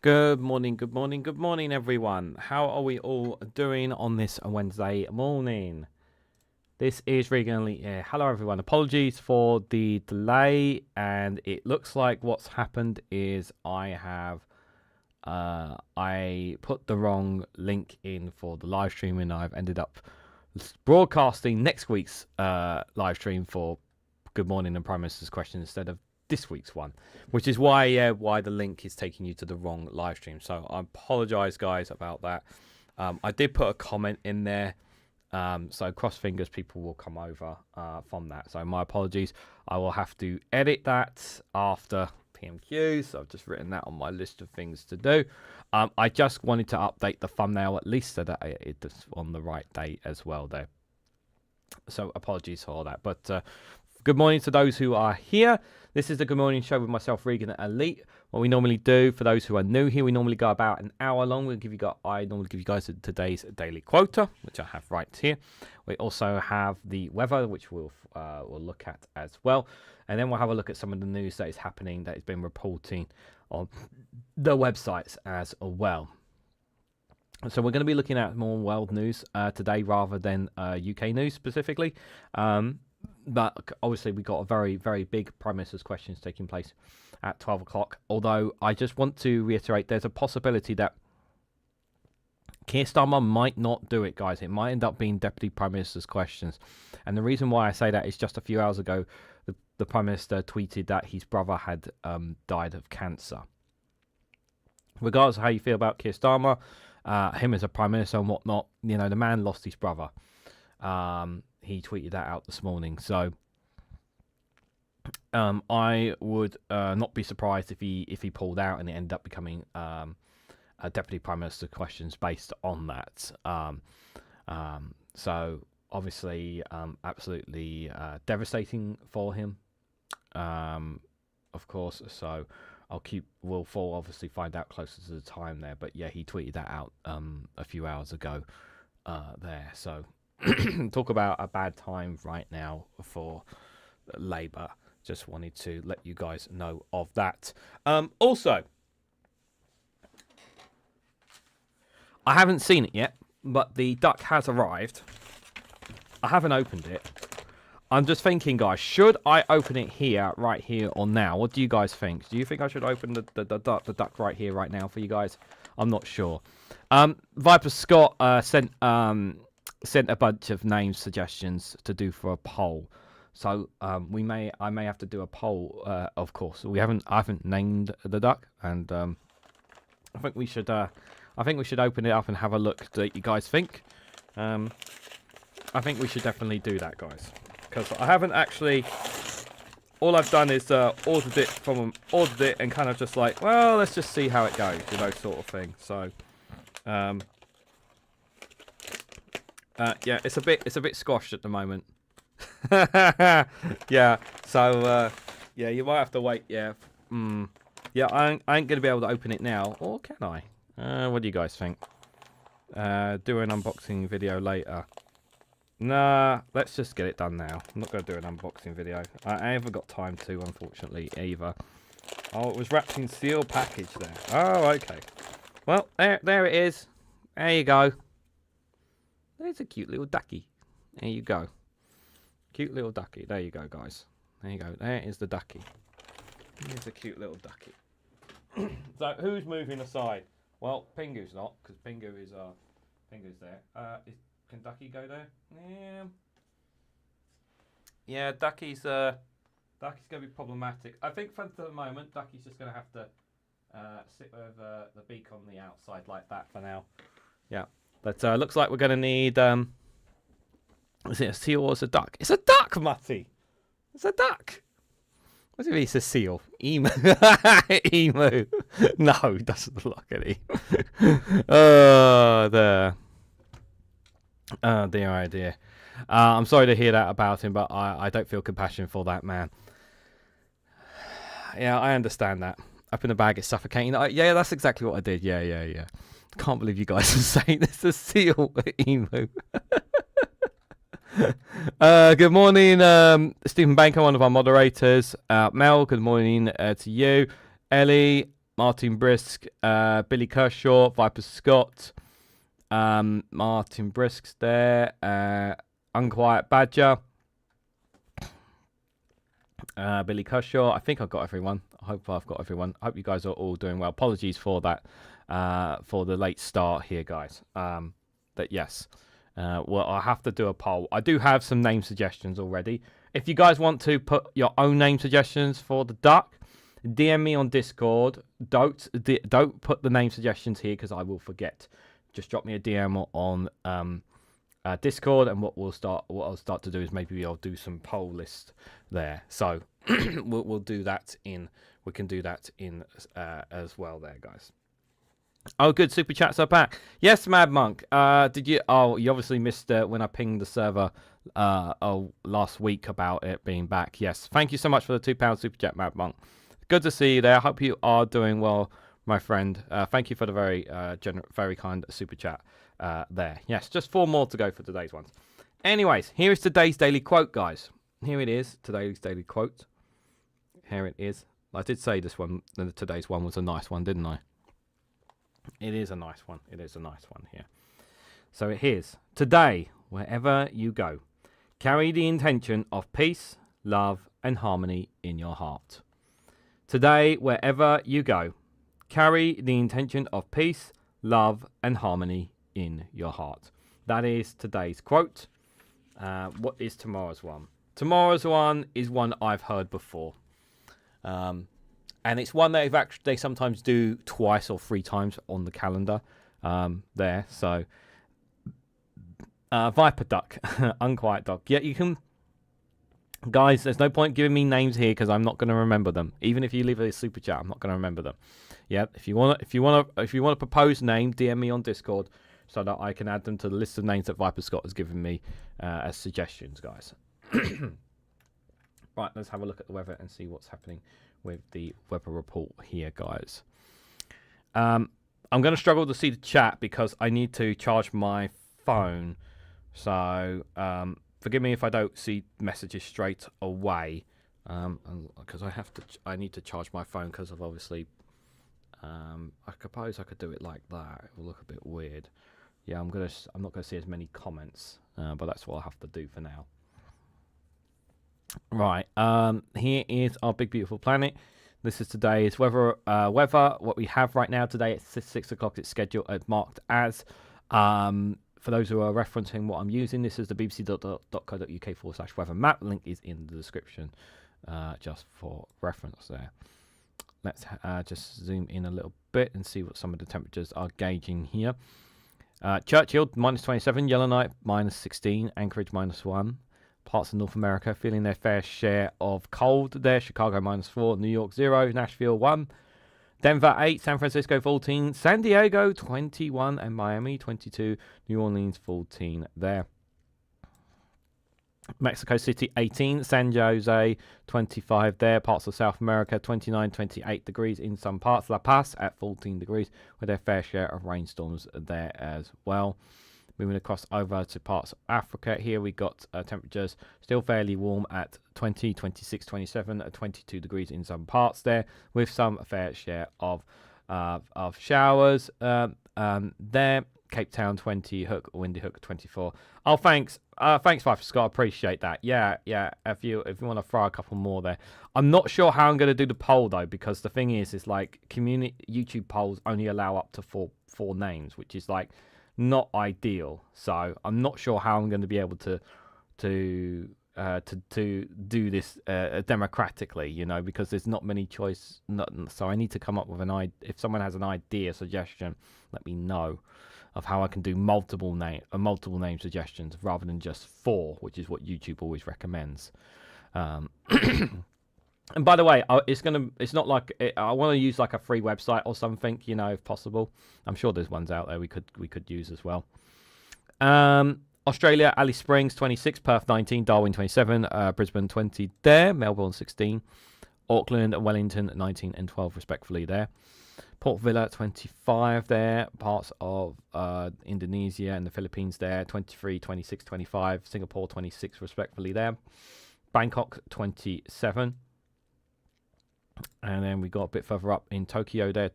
Good morning, good morning, good morning, everyone. How are we all doing on this Wednesday morning? This is Reganelite here. Hello, everyone. Apologies for the delay, and it looks like what's happened is I put the wrong link in for the live stream, and I've ended up broadcasting next week's live stream for Good Morning and Prime Minister's Question instead of this week's one, which is why the link is taking you to the wrong live stream. So I apologize, guys, about that. I did put a comment in there, so cross fingers people will come over from that. So my apologies. I will have to edit that after PMQs. So I've just written that on my list of things to do. I just wanted to update the thumbnail at least so that it's on the right date as well there. So apologies for all that, but good morning to those who are here. This is the Good Morning Show with myself, Reganelite. What we normally do, for those who are new here, we normally go about an hour long. I normally give you guys today's daily quota, which I have right here. We also have the weather, which we'll look at as well. And then we'll have a look at some of the news that is happening, that has been reporting on the websites as well. So we're going to be looking at more world news today rather than UK news specifically. But obviously we got a very, very big Prime Minister's Questions taking place at 12 o'clock. Although I just want to reiterate, there's a possibility that Keir Starmer might not do it, guys. It might end up being Deputy Prime Minister's Questions. And the reason why I say that is just a few hours ago, the Prime Minister tweeted that his brother had died of cancer. Regardless of how you feel about Keir Starmer, him as a Prime Minister and whatnot, you know, the man lost his brother. He tweeted that out this morning. So I would not be surprised if he pulled out and it ended up becoming a Deputy Prime Minister Questions based on that. So obviously absolutely devastating for him, of course. So we'll obviously find out closer to the time there. But yeah, he tweeted that out a few hours ago there. So talk about a bad time right now for Labour. Just wanted to let you guys know of that. Also, I haven't seen it yet, but the duck has arrived. I haven't opened it. I'm just thinking, guys, should I open it here, right here, or now? What do you guys think? Do you think I should open the duck right here, right now for you guys? I'm not sure. Viper Scott sent a bunch of name suggestions to do for a poll. So I may have to do a poll, of course. I haven't named the duck, and I think we should open it up and have a look at what you guys think. I think we should definitely do that, guys, because I haven't actually. All I've done is ordered it and kind of just like, well, let's just see how it goes, you know, sort of thing. So yeah, it's a bit squashed at the moment. Yeah, so yeah, you might have to wait. Yeah, yeah, I ain't gonna be able to open it now, or can I? What do you guys think? Do an unboxing video later. Nah, let's just get it done now. I'm not gonna do an unboxing video. I haven't got time to, unfortunately, either. Oh, it was wrapped in sealed package there. Oh, okay. Well, there it is. There you go. There's a cute little ducky. There you go. Cute little ducky. There you go, guys. There you go. There is the ducky. Here's a cute little ducky. So, who's moving aside? Well, Pingu's not, because Pingu's there. Can Ducky go there? Yeah. Yeah, Ducky's gonna be problematic. I think for the moment, Ducky's just gonna have to sit with the beak on the outside like that for now. Yeah. But looks like we're going to need, is it a seal or is it a duck? It's a duck, Mutty! It's a duck! What do you mean it's a seal? Emu. Emu. No, it doesn't look at it. Oh, there. Oh, dear, oh dear. I'm sorry to hear that about him, but I don't feel compassion for that man. Yeah, I understand that. Up in the bag, it's suffocating. Yeah, that's exactly what I did. Yeah. Can't believe you guys are saying this is a seal emu. Good morning, Stephen Banker, one of our moderators. Mel, good morning to you. Ellie, Martin Brisk, Billy Kershaw, Viper Scott, Martin Brisk's there, Unquiet Badger, Billy Kershaw. I think I've got everyone. I hope I've got everyone. I hope you guys are all doing well. Apologies for that, for the late start here, guys. But yes, well, I'll have to do a poll. I do have some name suggestions already. If you guys want to put your own name suggestions for the duck, DM me on Discord. Don't put the name suggestions here because I will forget. Just drop me a DM on Discord, and what I'll start to do is maybe I'll do some poll list there. So we'll do that in. We can do that in as well there, guys. Oh, good. Super chats are back. Yes, Mad Monk. Did you? Oh, you obviously missed when I pinged the server last week about it being back. Yes. Thank you so much for the £2 super chat, Mad Monk. Good to see you there. I hope you are doing well, my friend. Thank you for the very kind super chat there. Yes, just 4 more to go for today's ones. Anyways, here is today's daily quote, guys. Here it is. Today's daily quote. Here it is. I did say this one, today's one was a nice one, didn't I? It is a nice one. It is a nice one here. So it is. Today, wherever you go, carry the intention of peace, love, and harmony in your heart. Today, wherever you go, carry the intention of peace, love, and harmony in your heart. That is today's quote. What is tomorrow's one? Tomorrow's one is one I've heard before. And it's one that they sometimes do twice or 3 times on the calendar there. So, Viper Duck, Unquiet Duck. Yeah, you can... Guys, there's no point giving me names here because I'm not going to remember them. Even if you leave a super chat, I'm not going to remember them. Yeah, if you want to propose a name, DM me on Discord so that I can add them to the list of names that Viper Scott has given me as suggestions, guys. Right, let's have a look at the weather and see what's happening with the weather report here, guys. I'm going to struggle to see the chat because I need to charge my phone. So, forgive me if I don't see messages straight away, because I need to charge my phone because of obviously. I suppose I could do it like that. It will look a bit weird. Yeah, I'm not gonna see as many comments, but that's what I'll have to do for now. Right. Here is our big beautiful planet. This is today's weather. What we have right now today at 6 o'clock. It's scheduled marked as. For those who are referencing what I'm using, this is the bbc.co.uk/weather map. Link is in the description, just for reference there. Let's just zoom in a little bit and see what some of the temperatures are gauging here. Churchill, -27, Yellowknife, -16, Anchorage, -1. Parts of North America feeling their fair share of cold there. Chicago, -4, New York, 0, Nashville, 1. Denver 8, San Francisco 14, San Diego 21, and Miami 22, New Orleans 14 there. Mexico City 18, San Jose 25 there. Parts of South America 29, 28 degrees in some parts. La Paz at 14 degrees with their fair share of rainstorms there as well. Moving across over to parts of Africa, here we got temperatures still fairly warm at 20, 26, 27, 22 degrees in some parts there, with some fair share of showers there. Cape Town 20, Windy Hook 24. Oh, thanks, Viper Scott. I appreciate that. Yeah. If you want to throw a couple more there, I'm not sure how I'm going to do the poll though, because the thing is like community YouTube polls only allow up to four names, which is like not ideal. So I'm not sure how I'm going to be able to do this democratically, you know, because there's not many choice. So I need to come up with an idea. If someone has an idea, suggestion, let me know of how I can do multiple name suggestions rather than just 4, which is what YouTube always recommends. And by the way, it's not like I want to use like a free website or something, you know, if possible. I'm sure there's ones out there we could use as well. Australia, Alice Springs 26, Perth 19, Darwin 27, Brisbane 20 there, Melbourne 16, Auckland, Wellington 19 and 12 respectively there. Port Vila 25 there, parts of Indonesia and the Philippines there, 23, 26, 25, Singapore 26 respectively there. Bangkok 27. And then we got a bit further up in Tokyo there,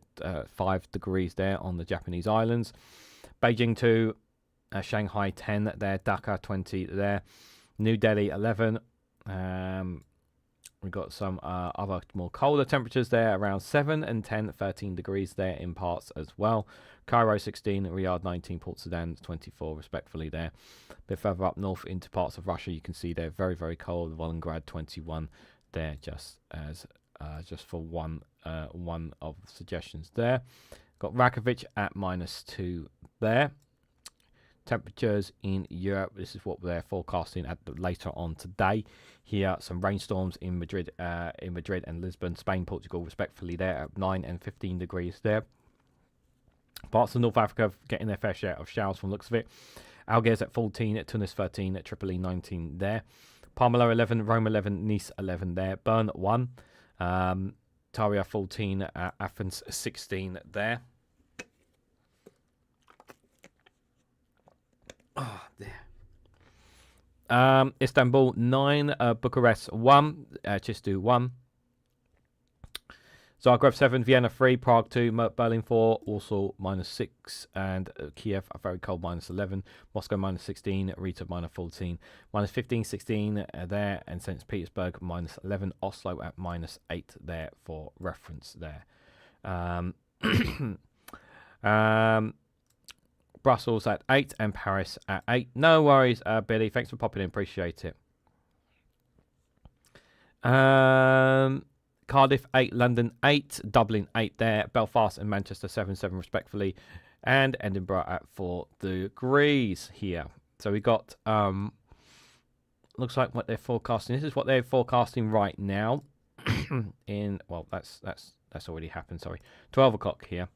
5 degrees there on the Japanese islands. Beijing 2, Shanghai 10 there, Dhaka 20 there, New Delhi 11. We got some other more colder temperatures there, around 7 and 10, 13 degrees there in parts as well. Cairo 16, Riyadh 19, Port Sudan 24 respectfully there. A bit further up north into parts of Russia, you can see they're very, very cold. Volgograd 21 there, just for one of the suggestions there. Got Rakovic at -2 there. Temperatures in Europe, this is what they're forecasting later on today. Here, some rainstorms in Madrid and Lisbon, Spain, Portugal, respectively there at 9 and 15 degrees there. Parts of North Africa getting their fair share of showers from the looks of it. Algiers at 14, at Tunis 13, at Tripoli 19 there. Parmelo 11, Rome 11, Nice 11 there. Bern 1, Taria 14, Athens 16 there. Oh, there. Istanbul 9, Bucharest 1, Chistu 1, Zagreb 7, Vienna 3, Prague 2, Berlin 4, Warsaw -6, and Kiev a very cold -11, Moscow -16, Riga -14, -15, 16 there, and St. Petersburg -11, Oslo at -8 there for reference there. Brussels at 8 and Paris at 8. No worries, Billy. Thanks for popping in. Appreciate it. Cardiff 8, London 8, Dublin 8 there, Belfast and Manchester 7 respectfully, and Edinburgh at 4 degrees here. So we got looks like what they're forecasting. This is what they're forecasting right now. That's already happened. Sorry, 12 o'clock here.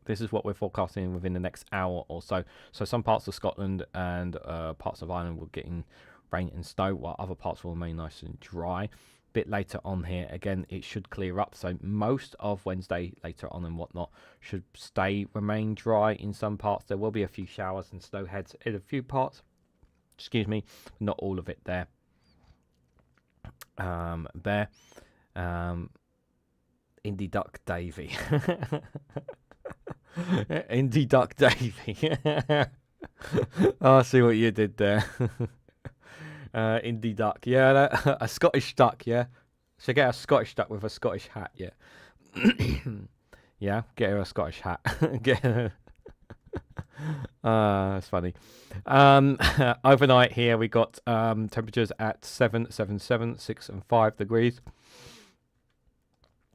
This is what we're forecasting within the next hour or so. So some parts of Scotland and parts of Ireland will get in rain and snow, while other parts will remain nice and dry. Bit later on here, again, it should clear up. So most of Wednesday later on and whatnot should remain dry in some parts. There will be a few showers and snow heads in a few parts. Excuse me, not all of it there. Indie Duck Davy. Indie Duck Davy. Oh, I see what you did there. Indie Duck. Yeah, a Scottish duck, yeah. So get a Scottish duck with a Scottish hat, yeah. Yeah, get her a Scottish hat. Get her. That's funny. Overnight here we got temperatures at 7, 6 and 5 degrees.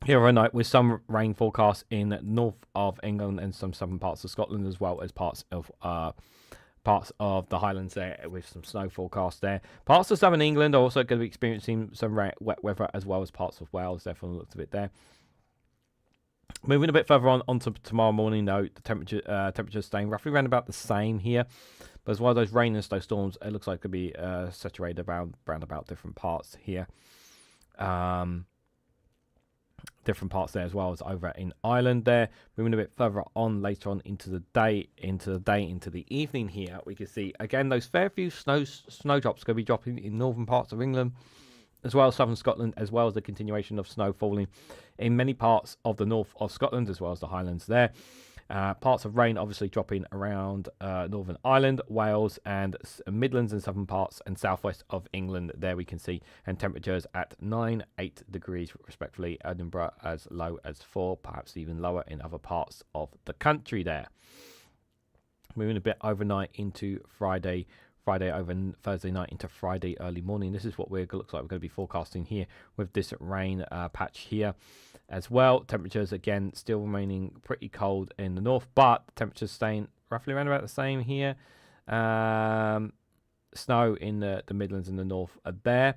Here overnight with some rain forecast in north of England and some southern parts of Scotland, as well as parts of the Highlands there with some snow forecast there. Parts of southern England are also going to be experiencing some wet weather, as well as parts of Wales there from the looks of it there. Moving a bit further onto tomorrow morning, though, the temperatures staying roughly around about the same here. But as well as those rain and snow storms, it looks like it could be saturated around about different parts here. Different parts there as well as over in Ireland there. Moving a bit further on later on into the evening here, we can see again those fair few snowdrops going to be dropping in northern parts of England, as well as southern Scotland, as well as the continuation of snow falling in many parts of the north of Scotland, as well as the Highlands there. Parts of rain obviously dropping around Northern Ireland, Wales, and Midlands and southern parts and southwest of England. There we can see, and temperatures at 9, 8 degrees respectively. Edinburgh as low as 4, perhaps even lower in other parts of the country there. Moving a bit overnight into Friday over Thursday night into Friday early morning. This is what looks like we're going to be forecasting here with this rain patch here as well. Temperatures again still remaining pretty cold in the north, but temperatures staying roughly around about the same here. Snow in the Midlands and the north are there.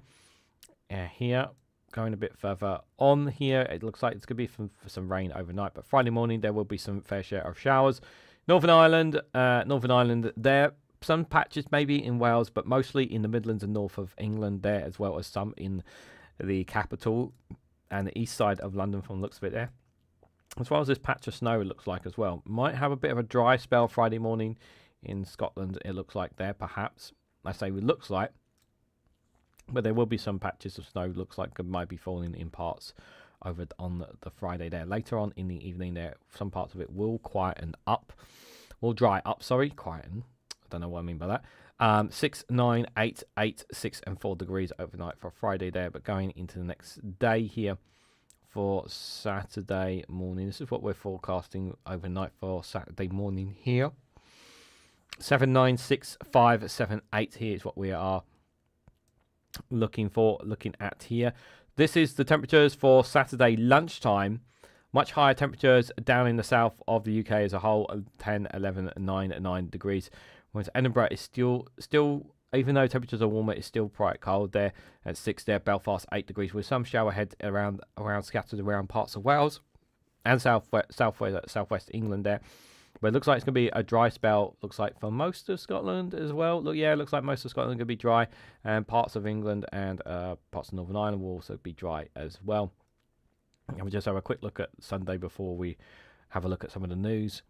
Here, going a bit further on here, it looks like it's going to be for some rain overnight, but Friday morning there will be some fair share of showers. Northern Ireland there. Some patches maybe in Wales, but mostly in the Midlands and north of England there, as well as some in the capital and the east side of London from the looks of it there. As well as this patch of snow, it looks like as well. Might have a bit of a dry spell Friday morning in Scotland, it looks like there, perhaps. I say it looks like. but there will be some patches of snow. Looks like it might be falling in parts over on the Friday there. Later on in the evening there, some parts of it will quieten up. Will dry up, sorry, quieten. I don't know what I mean by that. 6, 9, 8, 8, 6 and 4 degrees overnight for Friday there, but going into the next day here for Saturday morning. This is what we're forecasting overnight for Saturday morning here. 7, 9, 6, 5, 7, 8 here is what we are looking at here. This is the temperatures for Saturday lunchtime. Much higher temperatures down in the south of the UK as a whole, 10, 11, 9, 9 degrees. Whereas Edinburgh is still, even though temperatures are warmer, it's still quite cold there at 6 there. Belfast, 8 degrees, with some shower heads around scattered around parts of Wales and southwest England there. But it looks like it's going to be a dry spell, looks like, for most of Scotland as well. It looks like most of Scotland is going to be dry, and parts of England and parts of Northern Ireland will also be dry as well. And we'll just have a quick look at Sunday before we have a look at some of the news.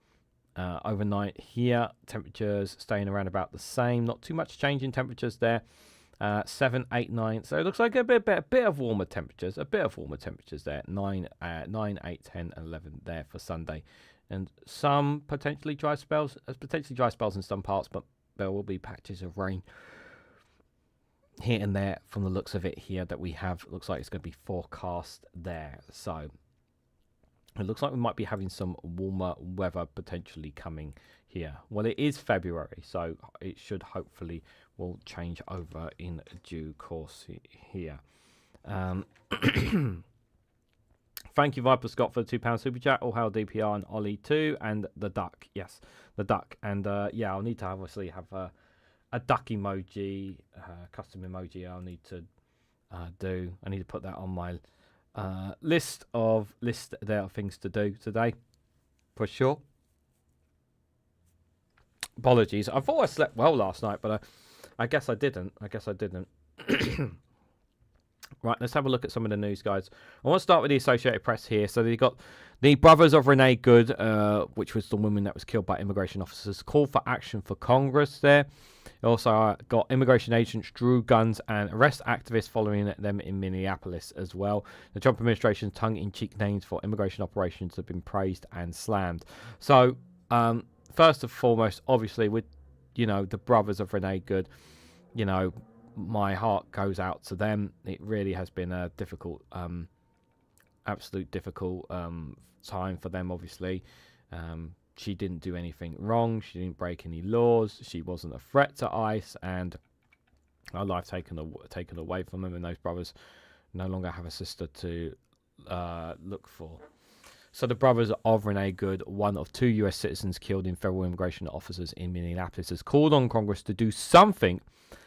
Overnight here, temperatures staying around about the same. Not too much change in temperatures there. 7, 8, 9. So it looks like a bit of warmer temperatures. A bit of warmer temperatures there. 9, 8, 10, and 11 there for Sunday. And some potentially dry spells in some parts, but there will be patches of rain here and there from the looks of it here that we have. Looks like it's going to be forecast there. So it looks like we might be having some warmer weather potentially coming here. Well, it is February, so it should hopefully will change over in due course here. Thank you, Viper Scott, for the £2 super chat. All hail DPR and Ollie too, and the duck. Yes, the duck. And yeah, I'll need to obviously have a duck emoji, custom emoji. I'll need to do. I need to put that on my list there of things to do today, for sure. Apologies. I thought I slept well last night, but I guess I didn't. Right, let's have a look at some of the news, guys. I want to start with the Associated Press here. So they got the brothers of Renee Good, which was the woman that was killed by immigration officers, call for action for Congress there. Also got immigration agents drew guns and arrest activists following them in Minneapolis as well. The Trump administration's tongue-in-cheek names for immigration operations have been praised and slammed. So first and foremost, obviously, with the brothers of Renee Good, my heart goes out to them. It really has been a difficult, absolute difficult time for them, obviously. She didn't do anything wrong. She didn't break any laws. She wasn't a threat to ICE, and her life taken away from them, and those brothers no longer have a sister to look for. So the brothers of Renee Good, one of 2 U.S. citizens killed in federal immigration officers in Minneapolis, has called on Congress to do something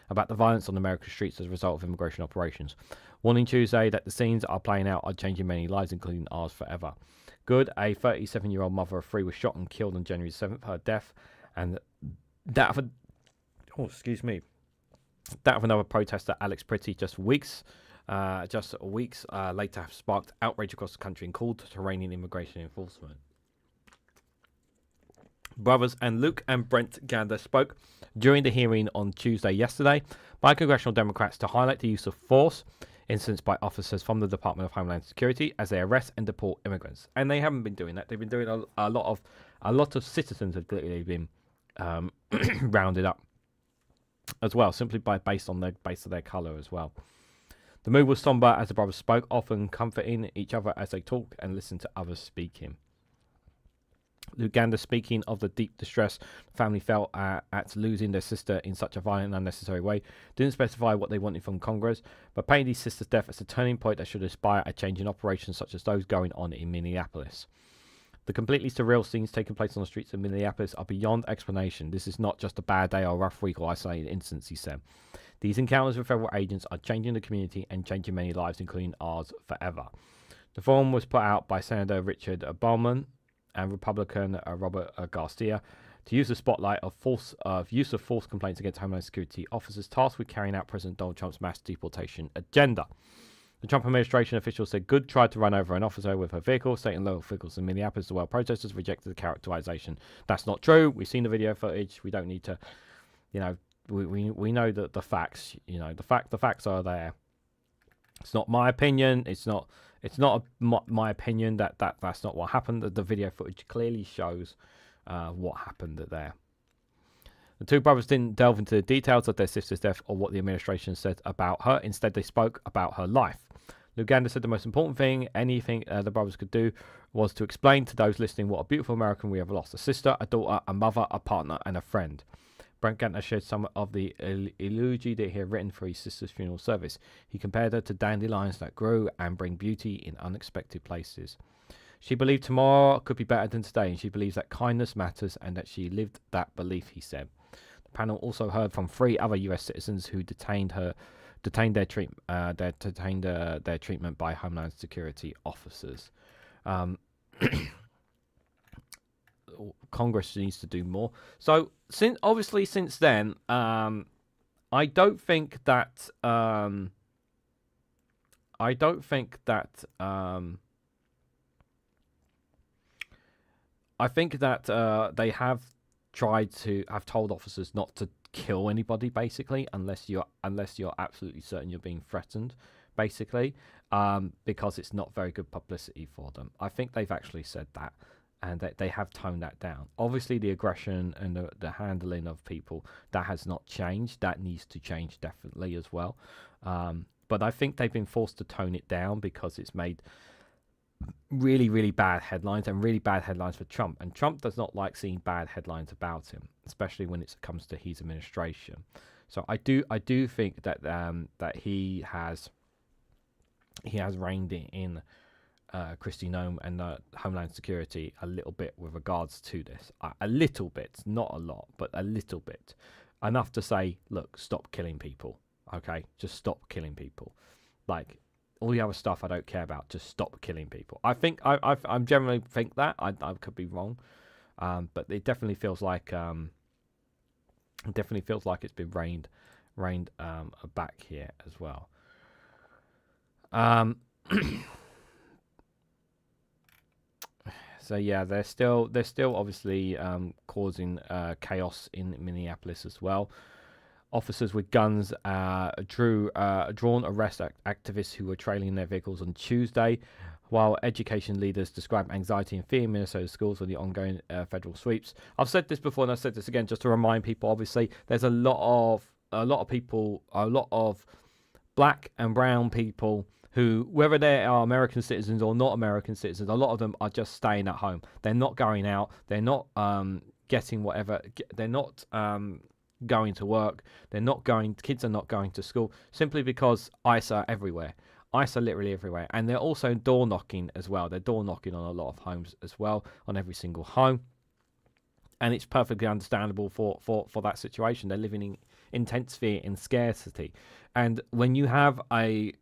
about the violence on America's streets as a result of immigration operations, warning Tuesday that the scenes are playing out are changing many lives, including ours forever. Good, a 37-year-old mother of 3, was shot and killed on January 7th. Her death and that of another protester, Alex Pretty, just weeks later have sparked outrage across the country and called to Iranian immigration enforcement. Brothers and Luke and Brent Gander spoke during the hearing on Tuesday yesterday by congressional Democrats to highlight the use of force incidents by officers from the Department of Homeland Security as they arrest and deport immigrants. And they haven't been doing that. They've been doing a lot of citizens have clearly been rounded up as well, simply based on their colour as well. The mood was somber as the brothers spoke, often comforting each other as they talked and listened to others speaking. Luganda, speaking of the deep distress the family felt at losing their sister in such a violent and unnecessary way, didn't specify what they wanted from Congress, but painted his sister's death as a turning point that should inspire a change in operations such as those going on in Minneapolis. The completely surreal scenes taking place on the streets of Minneapolis are beyond explanation. This is not just a bad day or a rough week or isolated incidents, he said. These encounters with federal agents are changing the community and changing many lives, including ours, forever. The forum was put out by Senator Richard Bauman and Republican Robert Garcia to use the spotlight of use of force complaints against Homeland Security officers tasked with carrying out President Donald Trump's mass deportation agenda. The Trump administration officials said Good tried to run over an officer with her vehicle, stating local officials in Minneapolis, while protesters rejected the characterization. That's not true. We've seen the video footage. We don't need to, we know that the facts. You know, the facts are there. It's not my opinion. It's not my opinion that's not what happened. The video footage clearly shows what happened there. The two brothers didn't delve into the details of their sister's death or what the administration said about her. Instead, they spoke about her life. Luganda said the most important thing, anything the brothers could do, was to explain to those listening what a beautiful American we have lost. A sister, a daughter, a mother, a partner, and a friend. Brent Gantner shared some of the eulogy that he had written for his sister's funeral service. He compared her to dandelions that grow and bring beauty in unexpected places. She believed tomorrow could be better than today, and she believes that kindness matters and that she lived that belief, he said. The panel also heard from 3 other US citizens who detained their treatment by Homeland Security officers. Congress needs to do more. So since then, I don't think that I think that they have told officers not to kill anybody, basically, unless you're absolutely certain you're being threatened, basically, because it's not very good publicity for them. I think they've actually said that, and that they have toned that down. Obviously, the aggression and the handling of people, that has not changed. That needs to change definitely as well. But I think they've been forced to tone it down because it's made really, really bad headlines, and really bad headlines for Trump. And Trump does not like seeing bad headlines about him, especially when it comes to his administration. So I do think that that he has reined in Kristi Noem and Homeland Security a little bit with regards to this. A little bit, not a lot, but a little bit. Enough to say, look, stop killing people. Okay, just stop killing people. Like, all the other stuff I don't care about. Just stop killing people. I think I generally think that. I could be wrong, but it definitely feels like it's been reined back here as well. So yeah, they're still obviously causing chaos in Minneapolis as well. Officers with guns drawn arrest activists who were trailing their vehicles on Tuesday, while education leaders describe anxiety and fear in Minnesota schools with the ongoing federal sweeps. I've said this before, and I've said this again just to remind people. Obviously, there's a lot of people, a lot of black and brown people who, whether they are American citizens or not American citizens, a lot of them are just staying at home. They're not going out. They're not getting whatever. They're not going to work. Kids are not going to school simply because ICE are everywhere. ICE are literally everywhere. And they're also door knocking as well. They're door knocking on a lot of homes as well, on every single home. And it's perfectly understandable for that situation. They're living in intense fear and scarcity. And when you have a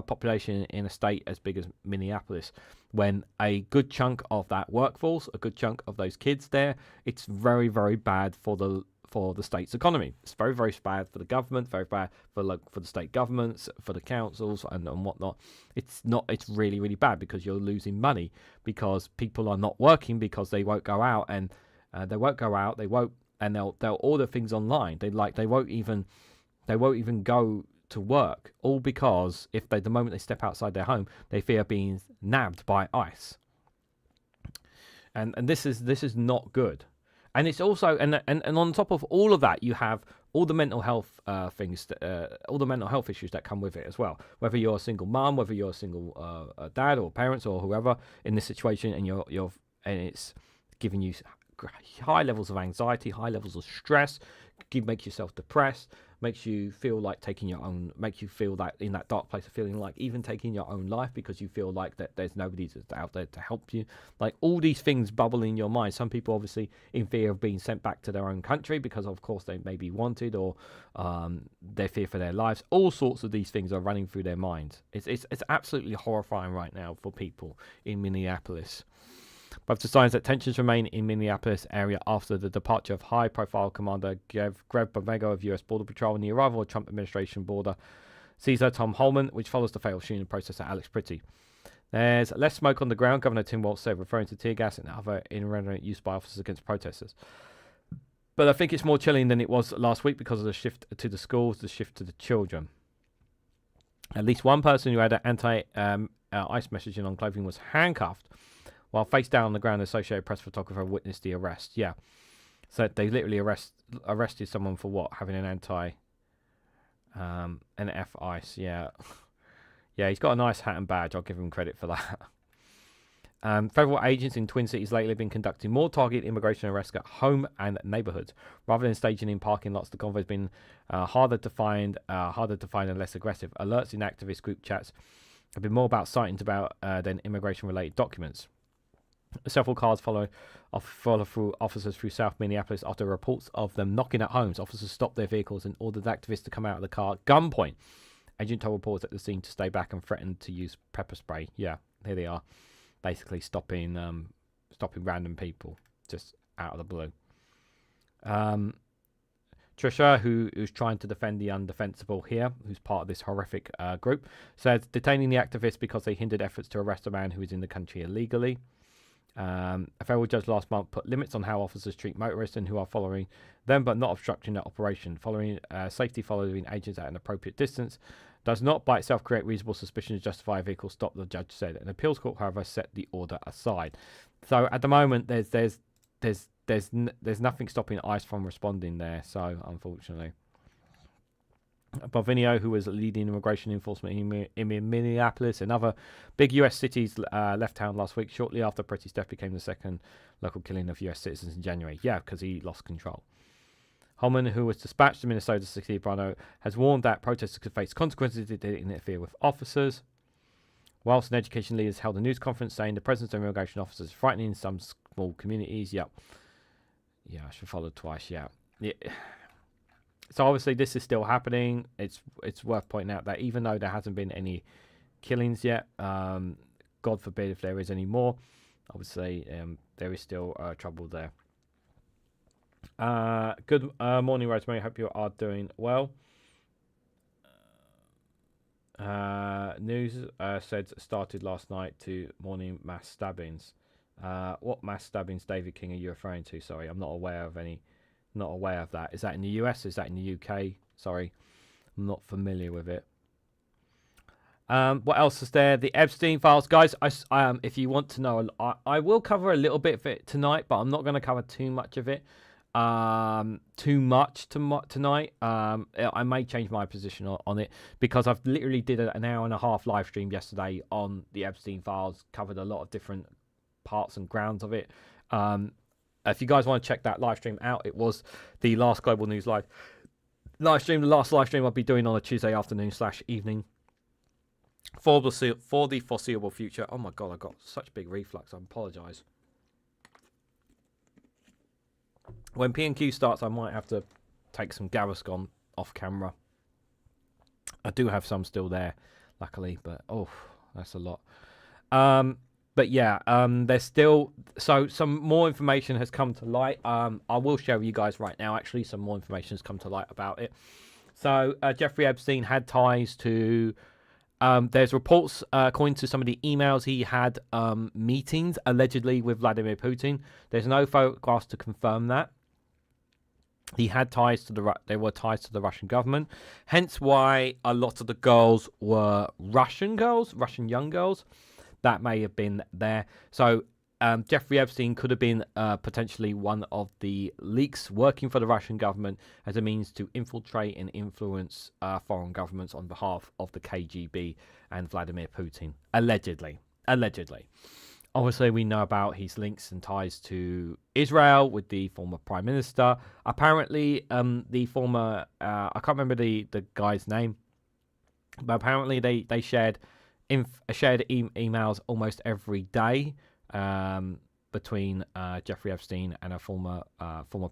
population in a state as big as Minneapolis, when a good chunk of that workforce, a good chunk of those kids there, it's very, very bad for the state's economy. It's very, very bad for the government, very bad for the state governments, for the councils and whatnot. It's really, really bad because you're losing money because people are not working because they won't go out and they'll order things online. They won't even go to work, all because the moment they step outside their home, they fear being nabbed by ICE. And this is not good. And it's also and on top of all of that, you have all the mental health things, all the mental health issues that come with it as well. Whether you're a single mom, whether you're a single dad or parents or whoever in this situation, and it's giving you high levels of anxiety, high levels of stress, makes yourself depressed, makes you feel like makes you feel that in that dark place of feeling like even taking your own life because you feel like that there's nobody out there to help you. Like, all these things bubble in your mind. Some people obviously in fear of being sent back to their own country because of course they may be wanted, or they fear for their lives. All sorts of these things are running through their minds. It's absolutely horrifying right now for people in Minneapolis. Both the signs that tensions remain in Minneapolis area after the departure of high-profile Commander Greg Bamego of U.S. Border Patrol and the arrival of Trump administration border Caesar Tom Holman, which follows the fatal shooting process at Alex Pretty. There's less smoke on the ground, Governor Tim Walz said, referring to tear gas and other irreverent use by officers against protesters. But I think it's more chilling than it was last week because of the shift to the schools, the shift to the children. At least one person who had an anti-ICE messaging on clothing was handcuffed while face down on the ground. Associated Press photographer witnessed the arrest. Yeah. So they literally arrested someone for what? Having an NF ICE. Yeah. Yeah, he's got a nice hat and badge. I'll give him credit for that. Federal agents in Twin Cities lately have been conducting more targeted immigration arrests at home and neighbourhoods. Rather than staging in parking lots, the convoy has been harder to find and less aggressive. Alerts in activist group chats have been more about sightings than immigration-related documents. Several cars follow through officers through South Minneapolis after reports of them knocking at homes. Officers stopped their vehicles and ordered activists to come out of the car at gunpoint. Agent told reporters at the scene to stay back and threatened to use pepper spray. Yeah, here they are. Basically stopping random people just out of the blue. Trisha, who's trying to defend the undefensible here, who's part of this horrific group, says detaining the activists because they hindered efforts to arrest a man who is in the country illegally. A federal judge last month put limits on how officers treat motorists and who are following them but not obstructing their operation. Safety following agents at an appropriate distance does not by itself create reasonable suspicion to justify a vehicle stop, the judge said. An appeals court, however, set the order aside. So at the moment, there's nothing stopping ICE from responding there. So unfortunately, Bovinio, who was leading immigration enforcement in Minneapolis and other big U.S. cities, left town last week shortly after Pretty's death became the second local killing of U.S. citizens in January. Yeah, because he lost control. Holman, who was dispatched to Minnesota City, Brano, has warned that protesters could face consequences if they interfere with officers. Whilst an education leaders held a news conference saying the presence of immigration officers is frightening in some small communities. Yep. Yeah, I should follow twice. Yeah. So obviously this is still happening. It's worth pointing out that even though there hasn't been any killings yet, God forbid if there is any more, obviously there is still trouble there. Good morning, Rosemary. Hope you are doing well. News said started last night to morning mass stabbings. What mass stabbings, David King, are you referring to? Sorry, I'm not aware of any. Not aware of that. Is that in the US? Is that in the UK? Sorry, I'm not familiar with it. What else is there? The Epstein files, guys. If you want to know, I will cover a little bit of it tonight, but I'm not going to cover too much of it. Tonight. I may change my position on it because I've literally did an hour and a half live stream yesterday on the Epstein files, covered a lot of different parts and grounds of it. If you guys want to check that live stream out, it was the last Global News live stream. The last live stream I'll be doing on a Tuesday afternoon / evening for the foreseeable future. Oh my god, I got such big reflux. I apologise. When PMQ starts, I might have to take some Gaviscon off camera. I do have some still there, luckily, but oh, that's a lot. But yeah, there's still some more information has come to light. I will share with you guys right now. Actually, some more information has come to light about it. So Jeffrey Epstein had ties to. There's reports, according to some of the emails, he had meetings allegedly with Vladimir Putin. There's no photographs to confirm that. He had ties to the Russian government, hence why a lot of the girls were Russian young girls that may have been there. So Jeffrey Epstein could have been potentially one of the leaks working for the Russian government as a means to infiltrate and influence foreign governments on behalf of the KGB and Vladimir Putin, allegedly. Obviously, we know about his links and ties to Israel with the former prime minister. Apparently, the former, I can't remember the guy's name, but apparently they shared emails almost every day between Jeffrey Epstein and a former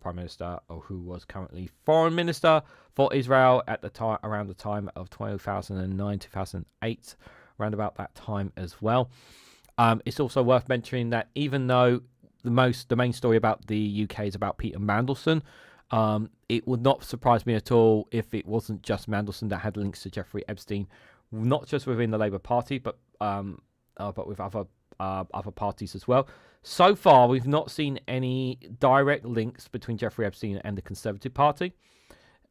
prime minister, or who was currently foreign minister for Israel at the time, around the time of 2009, 2008, around about that time as well. It's also worth mentioning that even though the main story about the UK is about Peter Mandelson, it would not surprise me at all if it wasn't just Mandelson that had links to Jeffrey Epstein, not just within the Labour Party, but with other other parties as well. So far, we've not seen any direct links between Jeffrey Epstein and the Conservative Party.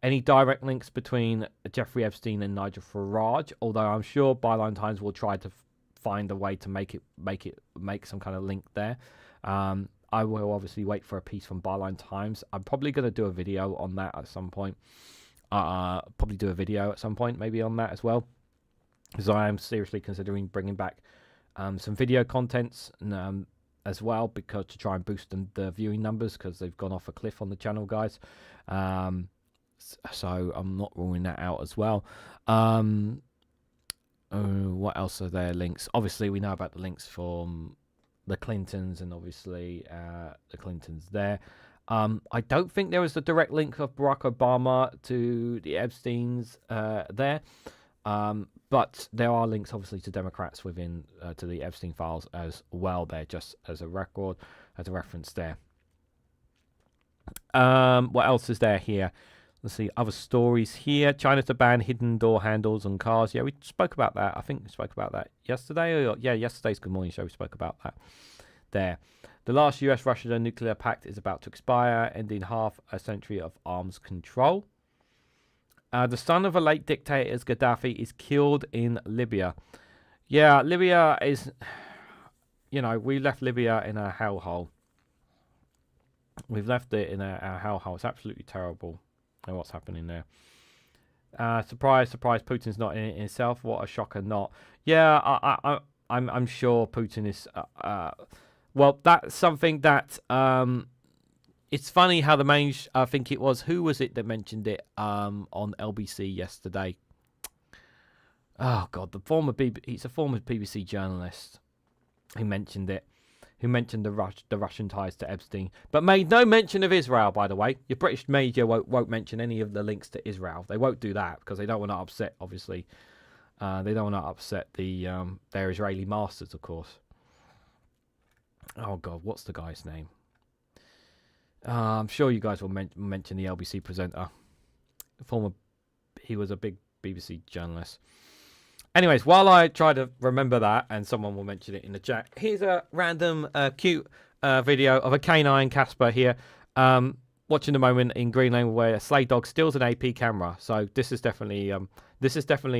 Any direct links between Jeffrey Epstein and Nigel Farage, although I'm sure Byline Times will try to find a way to make some kind of link there. I will obviously wait for a piece from Byline Times. I'm probably going to do a video on that at some point. Maybe on that as well, because I am seriously considering bringing back some video contents as well, because to try and boost the viewing numbers, because they've gone off a cliff on the channel, guys. So I'm not ruling that out as well. What else are there links? Obviously, we know about the links from the Clintons, and obviously the Clintons there. I don't think there was a direct link of Barack Obama to the Epsteins there. But there are links, obviously, to Democrats within to the Epstein files as well there, just as a record, as a reference there. What else is there here? Let's see, other stories here. China to ban hidden door handles on cars. Yeah, we spoke about that. I think we spoke about that yesterday. Yesterday's Good Morning Show, we spoke about that there. The last US-Russia nuclear pact is about to expire, ending half a century of arms control. The son of a late dictator, Gaddafi, is killed in Libya. Yeah, Libya is... we left Libya in a hellhole. We've left it in a hellhole. It's absolutely terrible. What's happening there? Surprise, Putin's not in it himself. What a shocker! Not. Yeah, I'm sure Putin is. Well, that's something that it's funny how the main. I think it was, who was it that mentioned it on LBC yesterday? Oh God, he's a former BBC journalist who mentioned it. Who mentioned the Russian ties to Epstein, but made no mention of Israel, by the way. Your British media won't mention any of the links to Israel. They won't do that because they don't want to upset, obviously. They don't want to upset their Israeli masters, of course. Oh, God, what's the guy's name? I'm sure you guys will mention the LBC presenter. He was a big BBC journalist. Anyways, while I try to remember that, and someone will mention it in the chat, here's a random cute video of a canine Casper here watching the moment in Greenland where a stray dog steals an AP camera. So this is definitely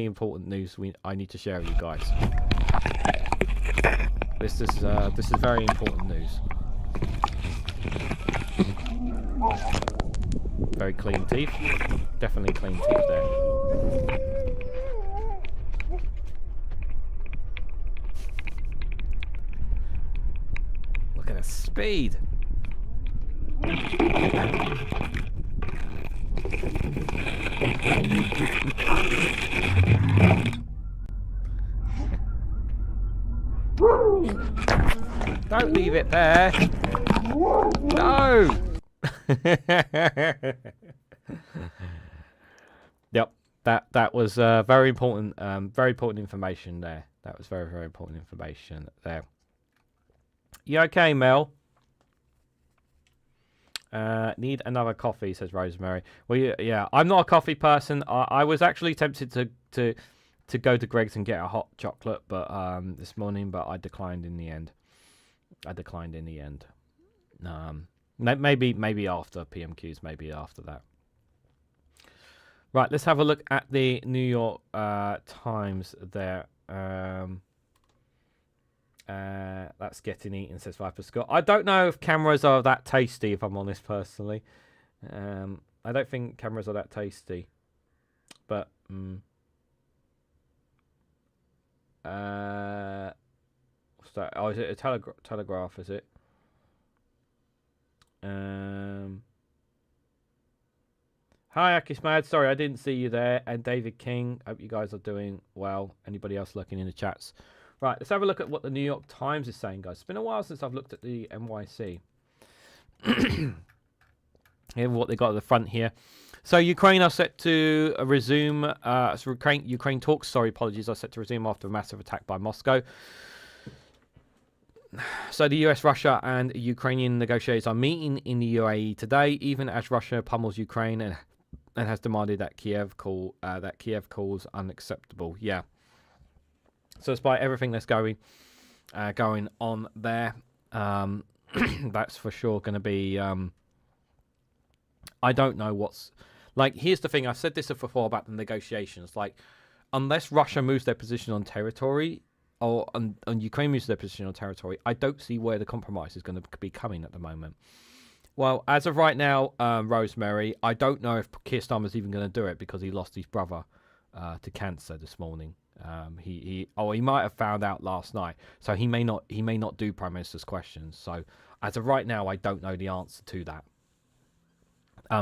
important news I need to share with you guys. This is very important news. Very clean teeth. Definitely clean teeth there. Look at the speed. Don't leave it there. No. Yep. That was very important information there. That was very, very important information there. You okay, Mel? Need another coffee, says Rosemary. Well, yeah, I'm not a coffee person. I was actually tempted to go to Greg's and get a hot chocolate, but this morning, but I declined in the end. Maybe after PMQs, maybe after that. Right, let's have a look at the New York Times there. That's getting eaten, says Viper Scott. I don't know if cameras are that tasty, if I'm honest, personally. I don't think cameras are that tasty. But, what's that? Oh, is it a telegraph, is it? Hi, Akismad. Sorry, I didn't see you there. And David King. Hope you guys are doing well. Anybody else looking in the chats? Right, let's have a look at what the New York Times is saying, guys. It's been a while since I've looked at the NYC. Here, what they got at the front here. So Ukraine are set to resume. Ukraine talks. Sorry, apologies. Are set to resume after a massive attack by Moscow. So the US, Russia, and Ukrainian negotiators are meeting in the UAE today, even as Russia pummels Ukraine and has demanded that Kiev calls unacceptable. Yeah. So despite everything that's going going on there. That's for sure going to be. I don't know what's like. Here's the thing. I've said this before about the negotiations. Like, unless Russia moves their position on territory, or and Ukraine moves their position on territory, I don't see where the compromise is going to be coming at the moment. Well, as of right now, Rosemary, I don't know if Keir Starmer's even going to do it because he lost his brother to cancer this morning. He might have found out last night, so he may not do Prime Minister's questions. So as of right now, I don't know the answer to that.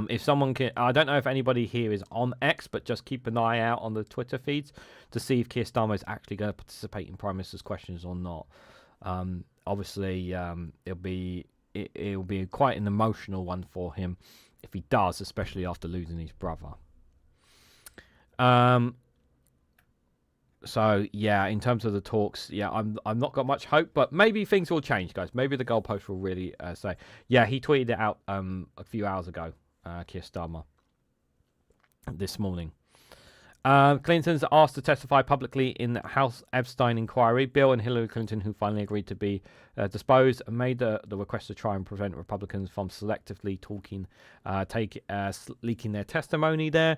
If someone can, I don't know if anybody here is on X, but just keep an eye out on the Twitter feeds to see if Keir Starmer is actually going to participate in Prime Minister's questions or not. Obviously, it'll be quite an emotional one for him if he does, especially after losing his brother. So yeah, in terms of the talks, yeah, I'm not got much hope, but maybe things will change, guys. Maybe the goalpost will really say, yeah. He tweeted it out a few hours ago, Keir Starmer, this morning. Clinton's asked to testify publicly in the House Epstein inquiry. Bill and Hillary Clinton, who finally agreed to be disposed, made the request to try and prevent Republicans from selectively leaking their testimony there.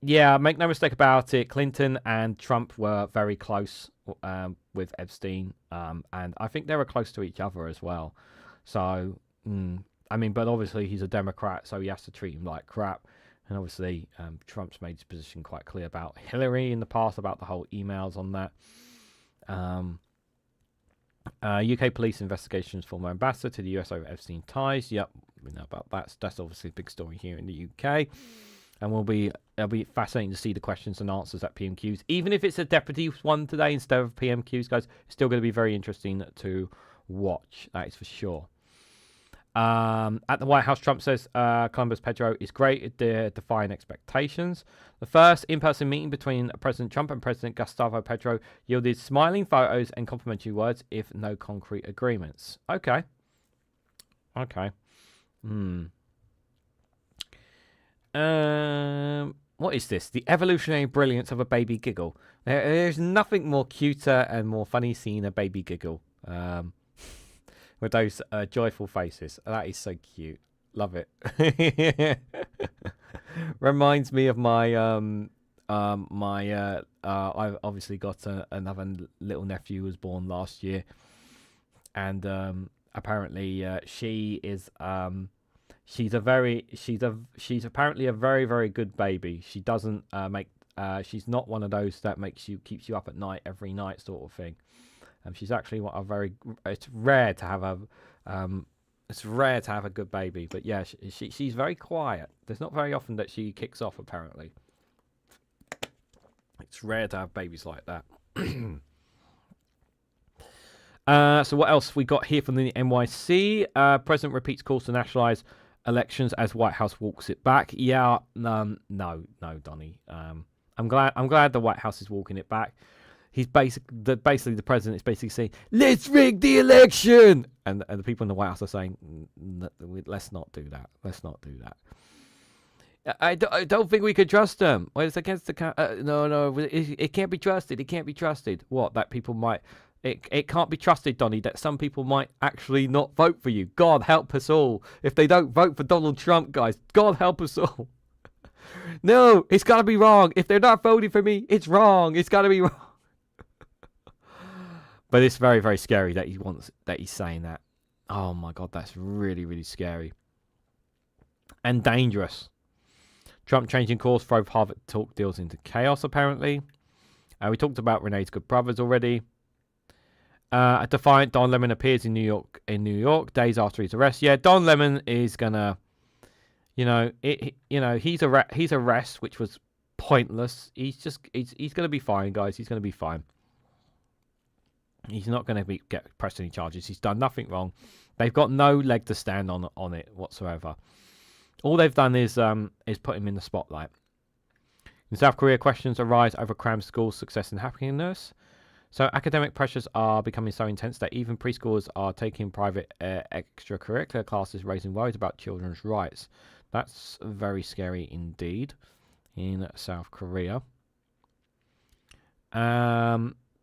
Yeah, make no mistake about it. Clinton and Trump were very close with Epstein, and I think they were close to each other as well. So, I mean, but obviously he's a Democrat, so he has to treat him like crap. And obviously, Trump's made his position quite clear about Hillary in the past, about the whole emails on that. UK police investigations former ambassador to the US over Epstein ties. Yep, we know about that. That's obviously a big story here in the UK. And it'll be fascinating to see the questions and answers at PMQs. Even if it's a deputy one today instead of PMQs, guys, it's still going to be very interesting to watch. That is for sure. At the White House, Trump says Columbus Pedro is great at defying expectations. The first in-person meeting between President Trump and President Gustavo Petro yielded smiling photos and complimentary words, if no concrete agreements. Okay. What is this? The evolutionary brilliance of a baby giggle. There's nothing more cuter and more funny seeing a baby giggle. With those joyful faces. That is so cute. Love it. Reminds me of my I've obviously got another little nephew who was born last year, and apparently she is she's apparently a very, very good baby. She doesn't she's not one of those that keeps you up at night every night sort of thing. She's actually it's rare to have a good baby, but yeah, she's very quiet. There's not very often that she kicks off, apparently. It's rare to have babies like that. So what else we got here from the NYC? President repeats calls to nationalize elections as White House walks it back. Yeah, no, Donnie. I'm glad the White House is walking it back. He's basically the president is basically saying, "Let's rig the election," and the people in the White House are saying, "Let's not do that. Let's not do that." I don't think we could trust them. Well, it's against the no. It can't be trusted. It can't be trusted. What? That people might. It can't be trusted, Donnie. That some people might actually not vote for you. God help us all if they don't vote for Donald Trump, guys. God help us all. No, it's got to be wrong. If they're not voting for me, it's wrong. It's got to be wrong. But it's very, very scary that he's saying that. Oh my God, that's really, really scary. And dangerous. Trump changing course drove Harvard talk deals into chaos, apparently. We talked about Renee's good brothers already. A defiant Don Lemon appears in New York days after his arrest. Yeah, Don Lemon is gonna, his arrest, which was pointless. He's gonna be fine, guys. He's gonna be fine. He's not going to get pressed any charges. He's done nothing wrong. They've got no leg to stand on it whatsoever. All they've done is put him in the spotlight. In South Korea, questions arise over crammed schools, success and happiness. So academic pressures are becoming so intense that even preschoolers are taking private extracurricular classes, raising worries about children's rights. That's very scary indeed in South Korea.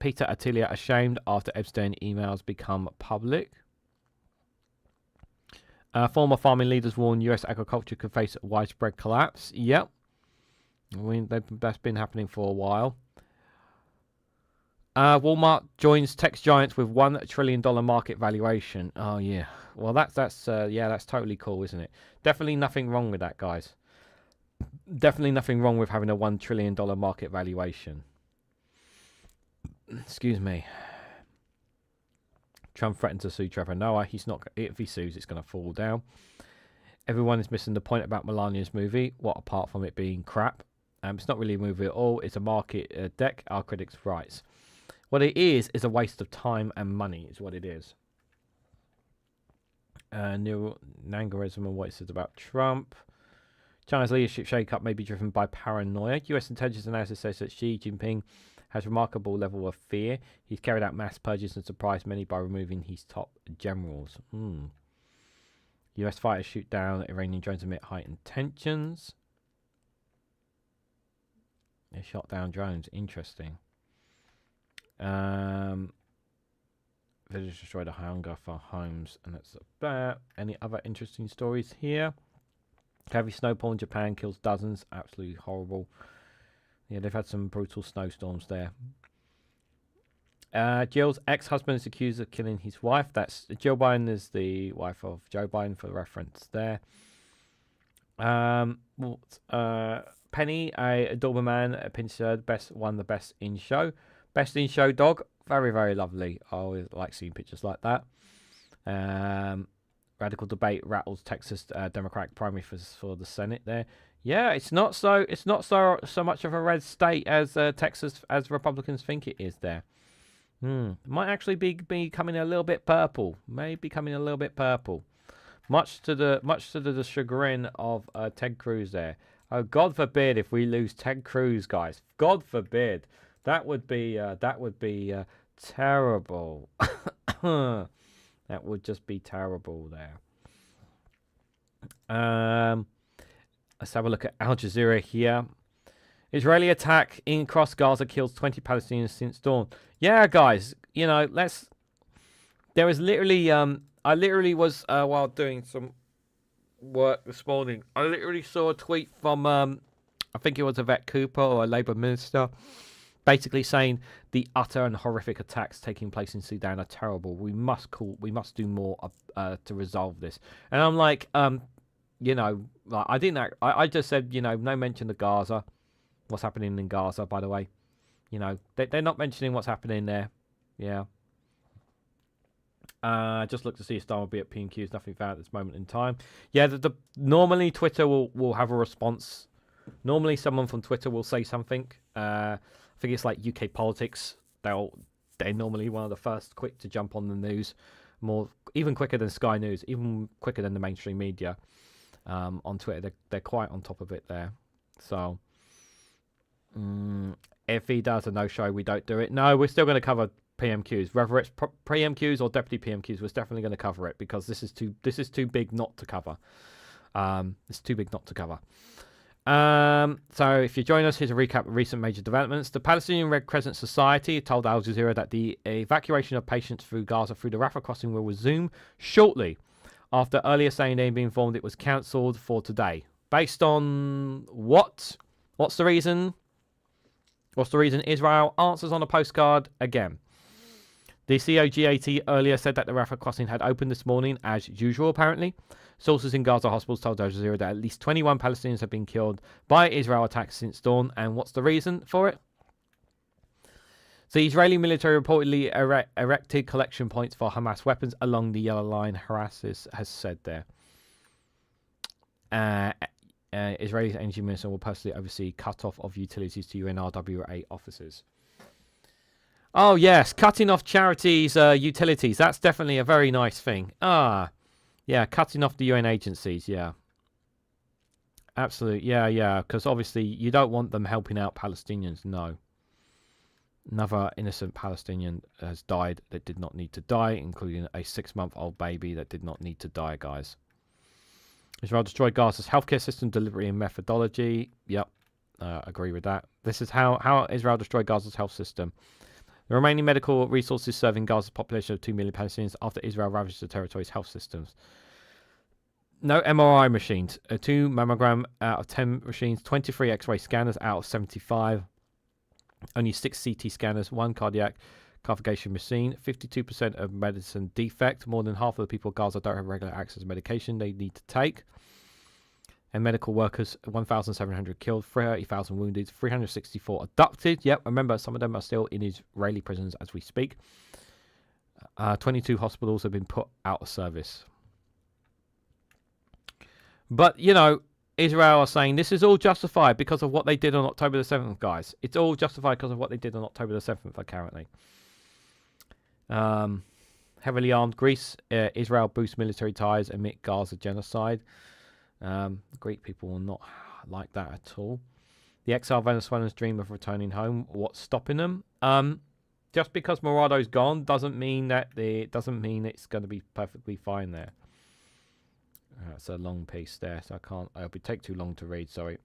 Peter Attilia ashamed after Epstein emails become public. Former farming leaders warn U.S. agriculture could face widespread collapse. Yep. That's been happening for a while. Walmart joins tech giants with $1 trillion market valuation. Oh yeah, well that's totally cool, isn't it? Definitely nothing wrong with that, guys. Definitely nothing wrong with having a $1 trillion market valuation. Excuse me. Trump threatened to sue Trevor Noah. He's not. If he sues, it's going to fall down. Everyone is missing the point about Melania's movie. What apart from it being crap? It's not really a movie at all. It's a market deck. Our critics' rights. What it is a waste of time and money, is what it is. Nangarism and what it says about Trump. China's leadership shake-up may be driven by paranoia. US intelligence analysis says that Xi Jinping has remarkable level of fear. He's carried out mass purges and surprised many by removing his top generals. US fighters shoot down Iranian drones amid heightened tensions. They shot down drones. Interesting. Village destroyed a hunger for homes, and that's about. Any other interesting stories here? Heavy snowfall in Japan kills dozens. Absolutely horrible. Yeah, they've had some brutal snowstorms there. Jill's ex-husband is accused of killing his wife. That's Jill Biden is the wife of Joe Biden for reference there. Penny, a Doberman, a Pinscher, won the best in show. Best in show dog. Very, very lovely. I always like seeing pictures like that. Radical debate rattles Texas Democratic primary for the Senate there. Yeah, it's not so much of a red state as Texas as Republicans think it is there. Might actually be becoming a little bit purple. May be becoming a little bit purple. Much to the chagrin of Ted Cruz there. Oh, God forbid if we lose Ted Cruz, guys. God forbid. That would be terrible. That would just be terrible there. Let's have a look at Al Jazeera here. Israeli attack in cross Gaza kills 20 Palestinians since dawn. Yeah, guys, you know, there was literally, I literally was, while doing some work this morning, I literally saw a tweet from, I think it was Yvette Cooper or a Labour minister, basically saying the utter and horrific attacks taking place in Sudan are terrible. We must do more to resolve this. And I'm like, you know, like I just said, you know, no mention of Gaza. What's happening in Gaza, by the way. You know, they're not mentioning what's happening there. Yeah. Just look to see if Star will be at PMQs. Nothing found at this moment in time. Yeah, normally Twitter will have a response. Normally someone from Twitter will say something. I think it's like UK politics. They're normally one of the first quick to jump on the news, even quicker than Sky News, even quicker than the mainstream media. On Twitter, they're quite on top of it there. So if he does a no-show, we don't do it. No, we're still going to cover PMQs, whether it's PMQs or deputy PMQs. We're definitely going to cover it because this is too big not to cover. It's too big not to cover. So if you join us, here's a recap of recent major developments. The Palestinian Red Crescent Society told Al Jazeera that the evacuation of patients through Gaza through the Rafah crossing will resume shortly, after earlier saying they'd been informed it was cancelled for today. Based on what? What's the reason? What's the reason? Israel answers on a postcard again. The COGAT earlier said that the Rafah crossing had opened this morning as usual, apparently. Sources in Gaza hospitals told Al Jazeera that at least 21 Palestinians have been killed by Israel attacks since dawn. And what's the reason for it? The Israeli military reportedly erected collection points for Hamas weapons along the yellow line, Hamas has said there. Israeli energy minister will personally oversee cut-off of utilities to UNRWA officers. Oh, yes, cutting off charities' utilities. That's definitely a very nice thing. Yeah, cutting off the UN agencies, yeah. Absolutely, yeah, because obviously you don't want them helping out Palestinians, no. Another innocent Palestinian has died that did not need to die, including a 6-month-old baby that did not need to die, guys. Israel destroyed Gaza's healthcare system, delivery and methodology. Yep, agree with that. This is how Israel destroyed Gaza's health system. The remaining medical resources serving Gaza's population of 2 million Palestinians after Israel ravaged the territory's health systems. No MRI machines. 2 mammogram out of 10 machines. 23 X-ray scanners out of 75. Only 6 CT scanners. 1 cardiac catheterization machine. 52% of medicine defect. More than half of the people in Gaza don't have regular access to medication they need to take. And medical workers, 1,700 killed, 30,000 wounded, 364 abducted. Yep, remember, some of them are still in Israeli prisons as we speak. 22 hospitals have been put out of service. But, you know, Israel are saying this is all justified because of what they did on October the 7th, guys. It's all justified because of what they did on October the 7th, apparently. Heavily armed Greece, Israel boosts military ties amid Gaza genocide. Greek people will not like that at all. The exiled Venezuelans dream of returning home. What's stopping them? Just because Morado's gone doesn't mean it's going to be perfectly fine there. It's a long piece there, so I can't. It'll take too long to read. Sorry.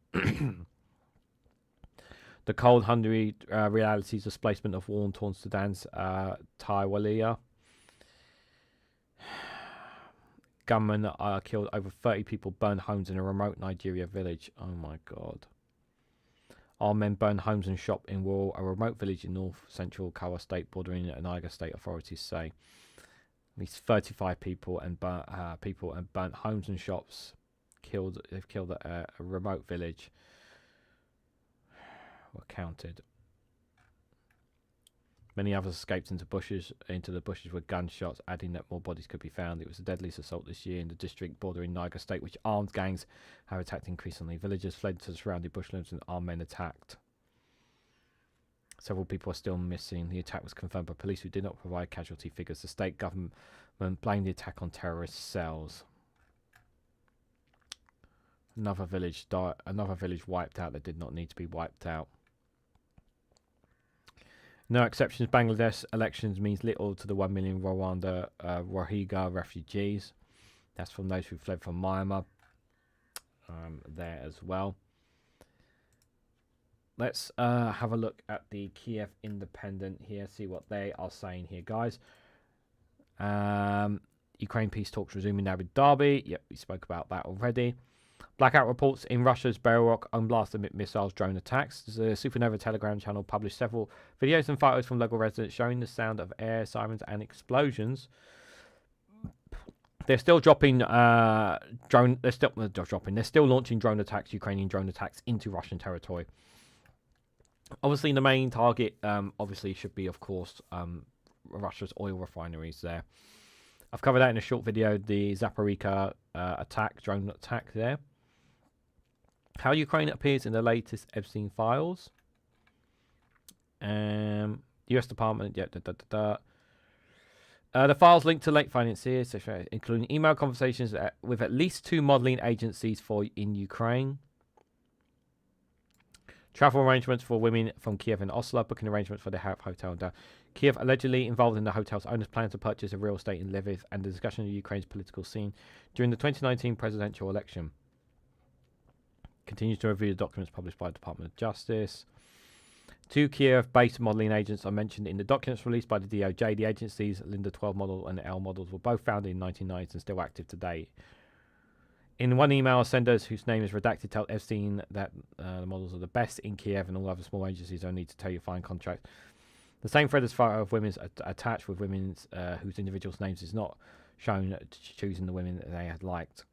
The cold, hungry realities, displacement of war-torn Sudan's Taiwalia. Gunmen killed over 30 people, burned homes in a remote Nigeria village. Oh my God. Armed men burned homes and shop in a remote village in north-central Kawa State bordering Niger State, authorities say. At least 35 people and burnt homes and shops. They've killed a remote village. Were counted. Many others escaped into the bushes with gunshots, adding that more bodies could be found. It was the deadliest assault this year in the district bordering Niger State, which armed gangs have attacked increasingly. Villagers fled to the surrounding bushlands and armed men attacked. Several people are still missing. The attack was confirmed by police who did not provide casualty figures. The state government blamed the attack on terrorist cells. Another village wiped out that did not need to be wiped out. No exceptions. Bangladesh elections means little to the 1 million Rwanda Rohingya refugees. That's from those who fled from Myanmar. There as well. Let's have a look at the Kiev Independent here. See what they are saying here, guys. Ukraine peace talks resuming in Abu Dhabi. Yep, we spoke about that already. Blackout reports in Russia's Belarus unblasted missiles drone attacks. The Supernova Telegram channel published several videos and photos from local residents showing the sound of air sirens and explosions. They're still dropping drone. They're still launching drone attacks, Ukrainian drone attacks into Russian territory. Obviously, the main target, obviously, should be, of course, Russia's oil refineries there. I've covered that in a short video. The Zaporizhzhia drone attack there. How Ukraine appears in the latest Epstein files. U.S. Department, the files linked to late financiers, including email conversations with at least 2 modeling agencies in Ukraine. Travel arrangements for women from Kiev and Oslo, booking arrangements for the hotel down. Kiev allegedly involved in the hotel's owner's plan to purchase a real estate in Lviv and the discussion of Ukraine's political scene during the 2019 presidential election. Continues to review the documents published by the Department of Justice. 2 Kiev-based modelling agents are mentioned in the documents released by the DOJ. The agencies, Linda 12 model and L models, were both founded in the 1990s and still active today. In one email, senders whose name is redacted tell Epstein that the models are the best in Kiev and all other small agencies don't need to tell you fine contract. The same thread is photo of women's attached with women's whose individuals' names is not shown choosing the women that they had liked.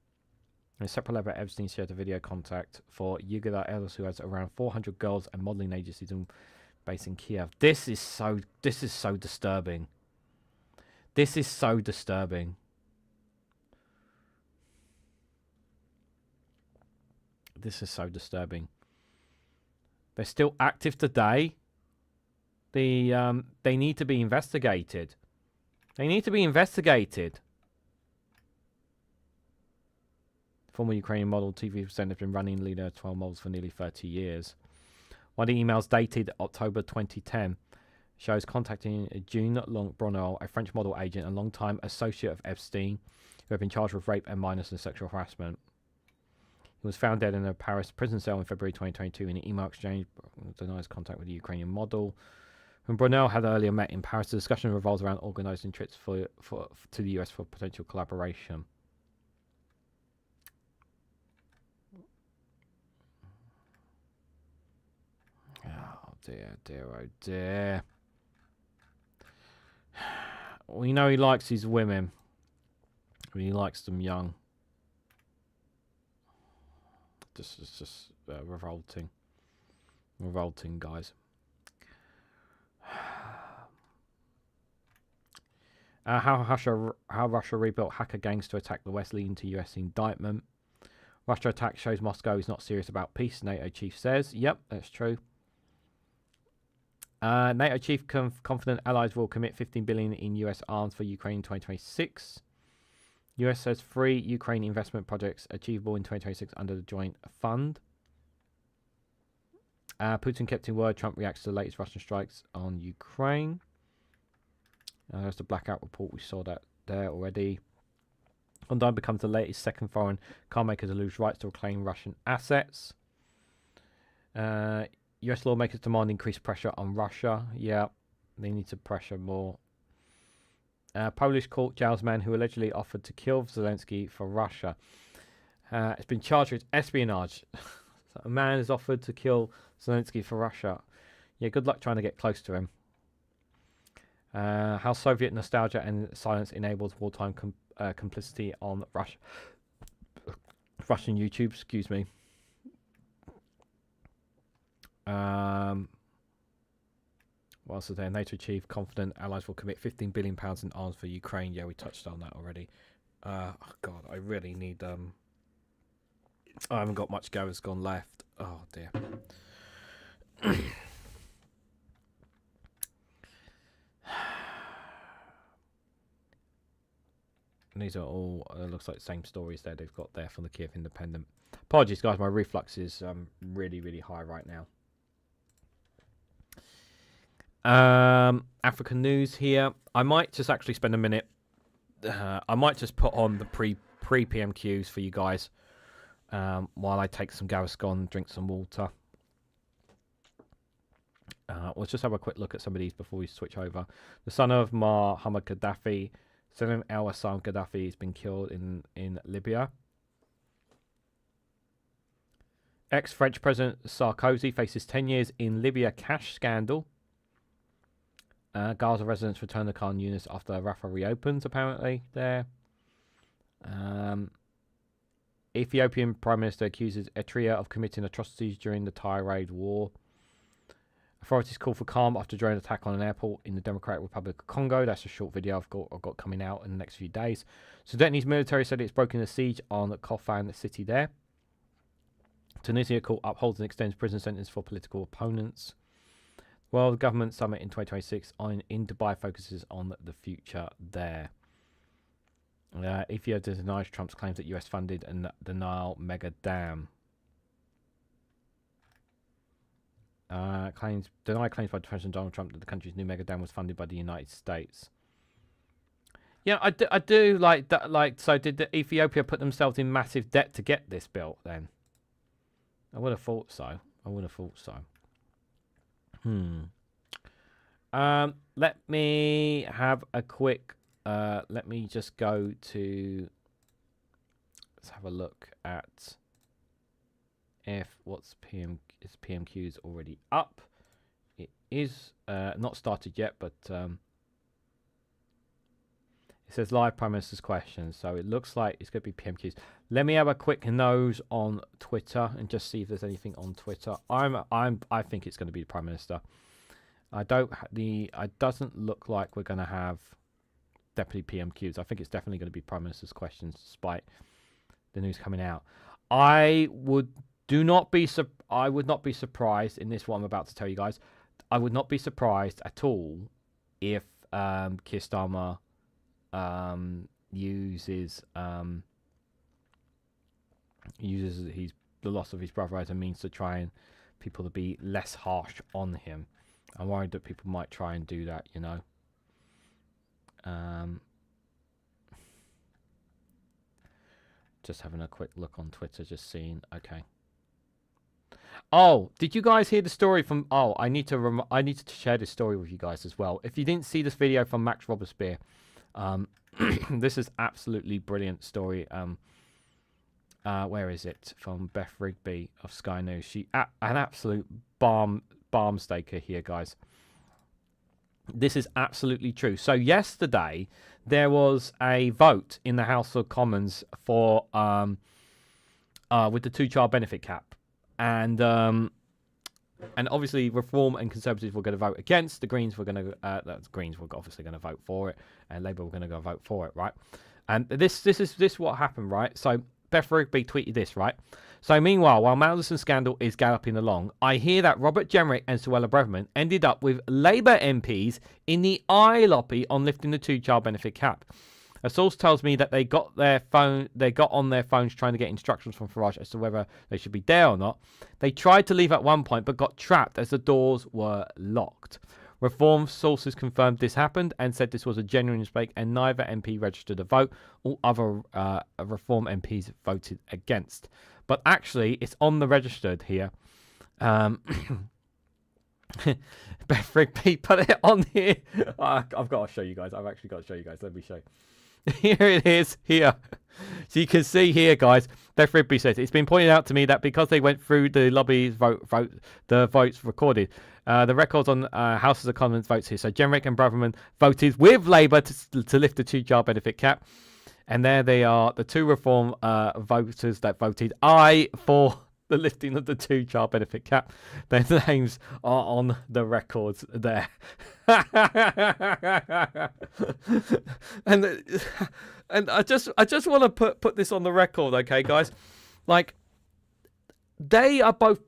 In a separate letter, Epstein shared a video contact for Yugila Ellis, who has around 400 girls and modelling agencies based in Kiev. This is so disturbing. This is so disturbing. This is so disturbing. They're still active today. They need to be investigated. They need to be investigated. Former Ukrainian model TV presenter has been running Leader 12 models for nearly 30 years. One of the emails dated October 2010 shows contacting June Brunel, a French model agent and long-time associate of Epstein, who had been charged with rape and minors and sexual harassment. He was found dead in a Paris prison cell in February 2022 in an email exchange. Denies contact with the Ukrainian model. When Brunel had earlier met in Paris, the discussion revolves around organising trips to the US for potential collaboration. Oh dear, dear, oh dear. We know he likes his women. He likes them young. It's just revolting. Revolting, guys. How Russia rebuilt hacker gangs to attack the West, leading to US indictment. Russia attack shows Moscow is not serious about peace, NATO chief says. Yep, that's true. NATO chief confident allies will commit 15 billion in US arms for Ukraine in 2026. US says 3 Ukraine investment projects achievable in 2026 under the joint fund. Putin kept in word. Trump reacts to the latest Russian strikes on Ukraine. There's the blackout report. We saw that there already. Hyundai becomes the latest second foreign car maker to lose rights to reclaim Russian assets. US lawmakers demand increased pressure on Russia. Yeah, they need to pressure more. Polish court jails man who allegedly offered to kill Zelensky for Russia. It's been charged with espionage. So a man has offered to kill Zelensky for Russia. Yeah, good luck trying to get close to him. How Soviet nostalgia and silence enables wartime complicity on Russian YouTube. Excuse me. What else is there? NATO chief confident allies will commit £15 billion in arms for Ukraine. Yeah, we touched on that already. Oh God, I really need. I haven't got much gone left. Oh dear. And these are all looks like the same stories there they've got there from the Kiev Independent. Apologies, guys. My reflux is really, really high right now. African news here. I might just actually spend a minute. I might just put on the pre PMQs for you guys while I take some Gaviscon, drink some water. Let's just have a quick look at some of these before we switch over. The son of Muammar Gaddafi, Salim al-Assam Gaddafi, has been killed in Libya. Ex-French President Sarkozy faces 10 years in Libya cash scandal. Gaza residents return to Khan Yunis after Rafah reopens, apparently, there. Ethiopian Prime Minister accuses Eritrea of committing atrocities during the Tigray War. Authorities call for calm after drone attack on an airport in the Democratic Republic of Congo. That's a short video I've got coming out in the next few days. Sudanese military said it's broken the siege on Kofan city there. Tunisia court upholds and extends prison sentence for political opponents. World Government Summit in 2026 in Dubai focuses on the future there. Ethiopia denies Trump's claims that US funded the Nile mega dam. Deny claims by President Donald Trump that the country's new mega dam was funded by the United States. Yeah, I do like that. Like, so did Ethiopia put themselves in massive debt to get this built? Then I would have thought so. Let me have a quick. Let me just go to. Let's have a look at. What's is PMQs already up? It is not started yet, but it says live Prime Minister's questions, so it looks like it's going to be PMQs. Let me have a quick nose on Twitter and just see if there's anything on Twitter. I think it's going to be the Prime Minister. It doesn't look like we're going to have deputy PMQs. I think it's definitely going to be Prime Minister's questions, despite the news coming out. I would not be surprised in this, what I'm about to tell you guys. I would not be surprised at all if Keir Starmer uses the loss of his brother as a means to try and people to be less harsh on him. I'm worried that people might try and do that, you know. Just having a quick look on Twitter, just seeing. Okay. Oh, did you guys hear the story from? Oh, I need to share this story with you guys as well. If you didn't see this video from Max Robespierre, this is absolutely brilliant story. Where is it from? Beth Rigby of Sky News. She an absolute barm staker here, guys. This is absolutely true. So yesterday there was a vote in the House of Commons for with the 2-child benefit cap, and obviously Reform and Conservatives were going to vote against. The Greens were going to the Greens were obviously going to vote for it, and Labour were going to go vote for it, right? And this is what happened, right? So Beth Rigby tweeted this, right? So meanwhile, while Mandelson scandal is galloping along, I hear that Robert Jenrick and Suella Braverman ended up with Labour MPs in the eye lobby on lifting the 2-child benefit cap. A source tells me that they got on their phones trying to get instructions from Farage as to whether they should be there or not. They tried to leave at one point but got trapped as the doors were locked. Reform sources confirmed this happened and said this was a genuine mistake, and neither MP registered a vote. All other Reform MPs voted against. But actually, it's on the registered here. Beth Rigby put it on here. I've got to show you guys. I've actually got to show you guys. Let me show you. Here it is, here. So you can see here, guys, Beth Rigby says, it's been pointed out to me that because they went through the lobby's the votes recorded, the records on Houses of Commons votes here. So Jenrick and Braverman voted with Labour to lift the 2-child benefit cap. And there they are, the 2 Reform voters that voted aye for the lifting of the 2-child benefit cap. Their names are on the records there. and I just want to put this on the record, okay, guys? Like, they are both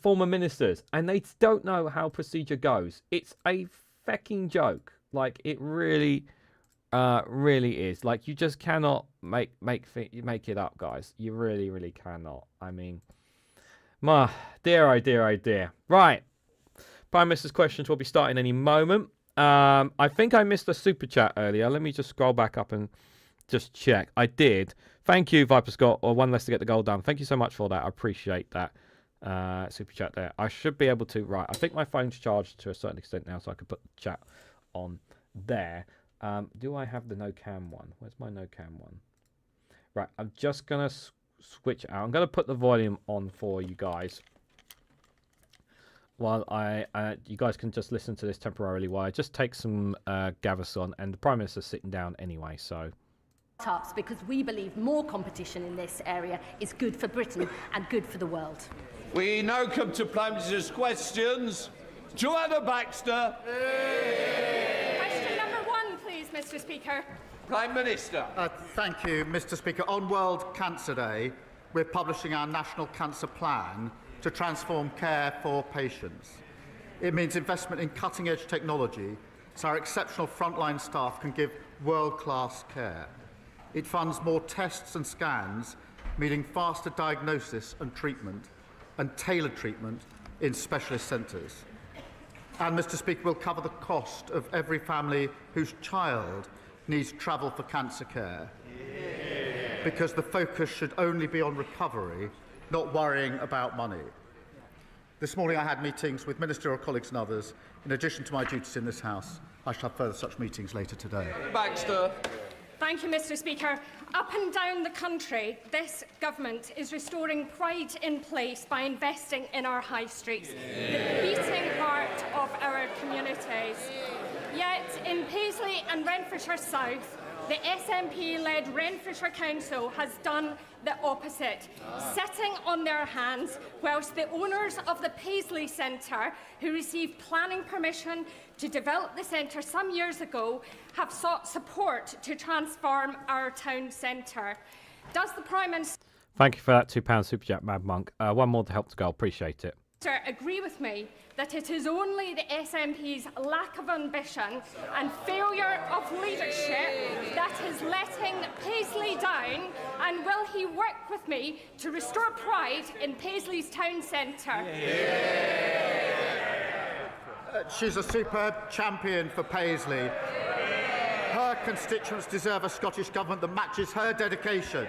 former ministers, and they don't know how procedure goes. It's a fucking joke. Like, it really is. Like, you just cannot make it up, guys. You really cannot. I mean, my dear, oh dear, oh dear. Right, Prime Minister's questions will be starting any moment. I think I missed a super chat earlier. Let me just scroll back up and just check. I did. Thank you, Viper Scott, or one less to get the goal done. Thank you so much for that. I appreciate that super chat there. I should be able to. Right, I think my phone's charged to a certain extent now, so I can put the chat on there. Do I have the no cam one? Where's my no cam one? Right, I'm just gonna switch out. I'm gonna put the volume on for you guys while you guys can just listen to this temporarily while I just take some Gaviscon, and the Prime Minister's sitting down anyway, so. Because we believe more competition in this area is good for Britain and good for the world. We now come to Prime Minister's questions. Joanna Baxter. Question number 1, please, Mr. Speaker. Prime Minister. Thank you, Mr. Speaker. On World Cancer Day, we're publishing our National Cancer Plan to transform care for patients. It means investment in cutting-edge technology so our exceptional frontline staff can give world-class care. It funds more tests and scans, meaning faster diagnosis and treatment, and tailored treatment in specialist centres. And, Mr. Speaker, we'll cover the cost of every family whose child needs travel for cancer care. Because the focus should only be on recovery, not worrying about money. This morning I had meetings with ministerial colleagues and others. In addition to my duties in this House, I shall have further such meetings later today. Baxter. Thank you, Mr. Speaker. Up and down the country, this government is restoring pride in place by investing in our high streets, the beating heart of our communities. Yet, in Paisley and Renfrewshire South, the SNP-led Renfrewshire Council has done the opposite, sitting on their hands whilst the owners of the Paisley Centre, who received planning permission to develop the centre some years ago, have sought support to transform our town centre. Does the Prime Minister... Thank you for that £2 super chat, Mad Monk. One more to help to go. Appreciate it. Agree with me that it is only the SNP's lack of ambition and failure of leadership that is letting Paisley down, and will he work with me to restore pride in Paisley's town centre? She's a superb champion for Paisley. Her constituents deserve a Scottish Government that matches her dedication.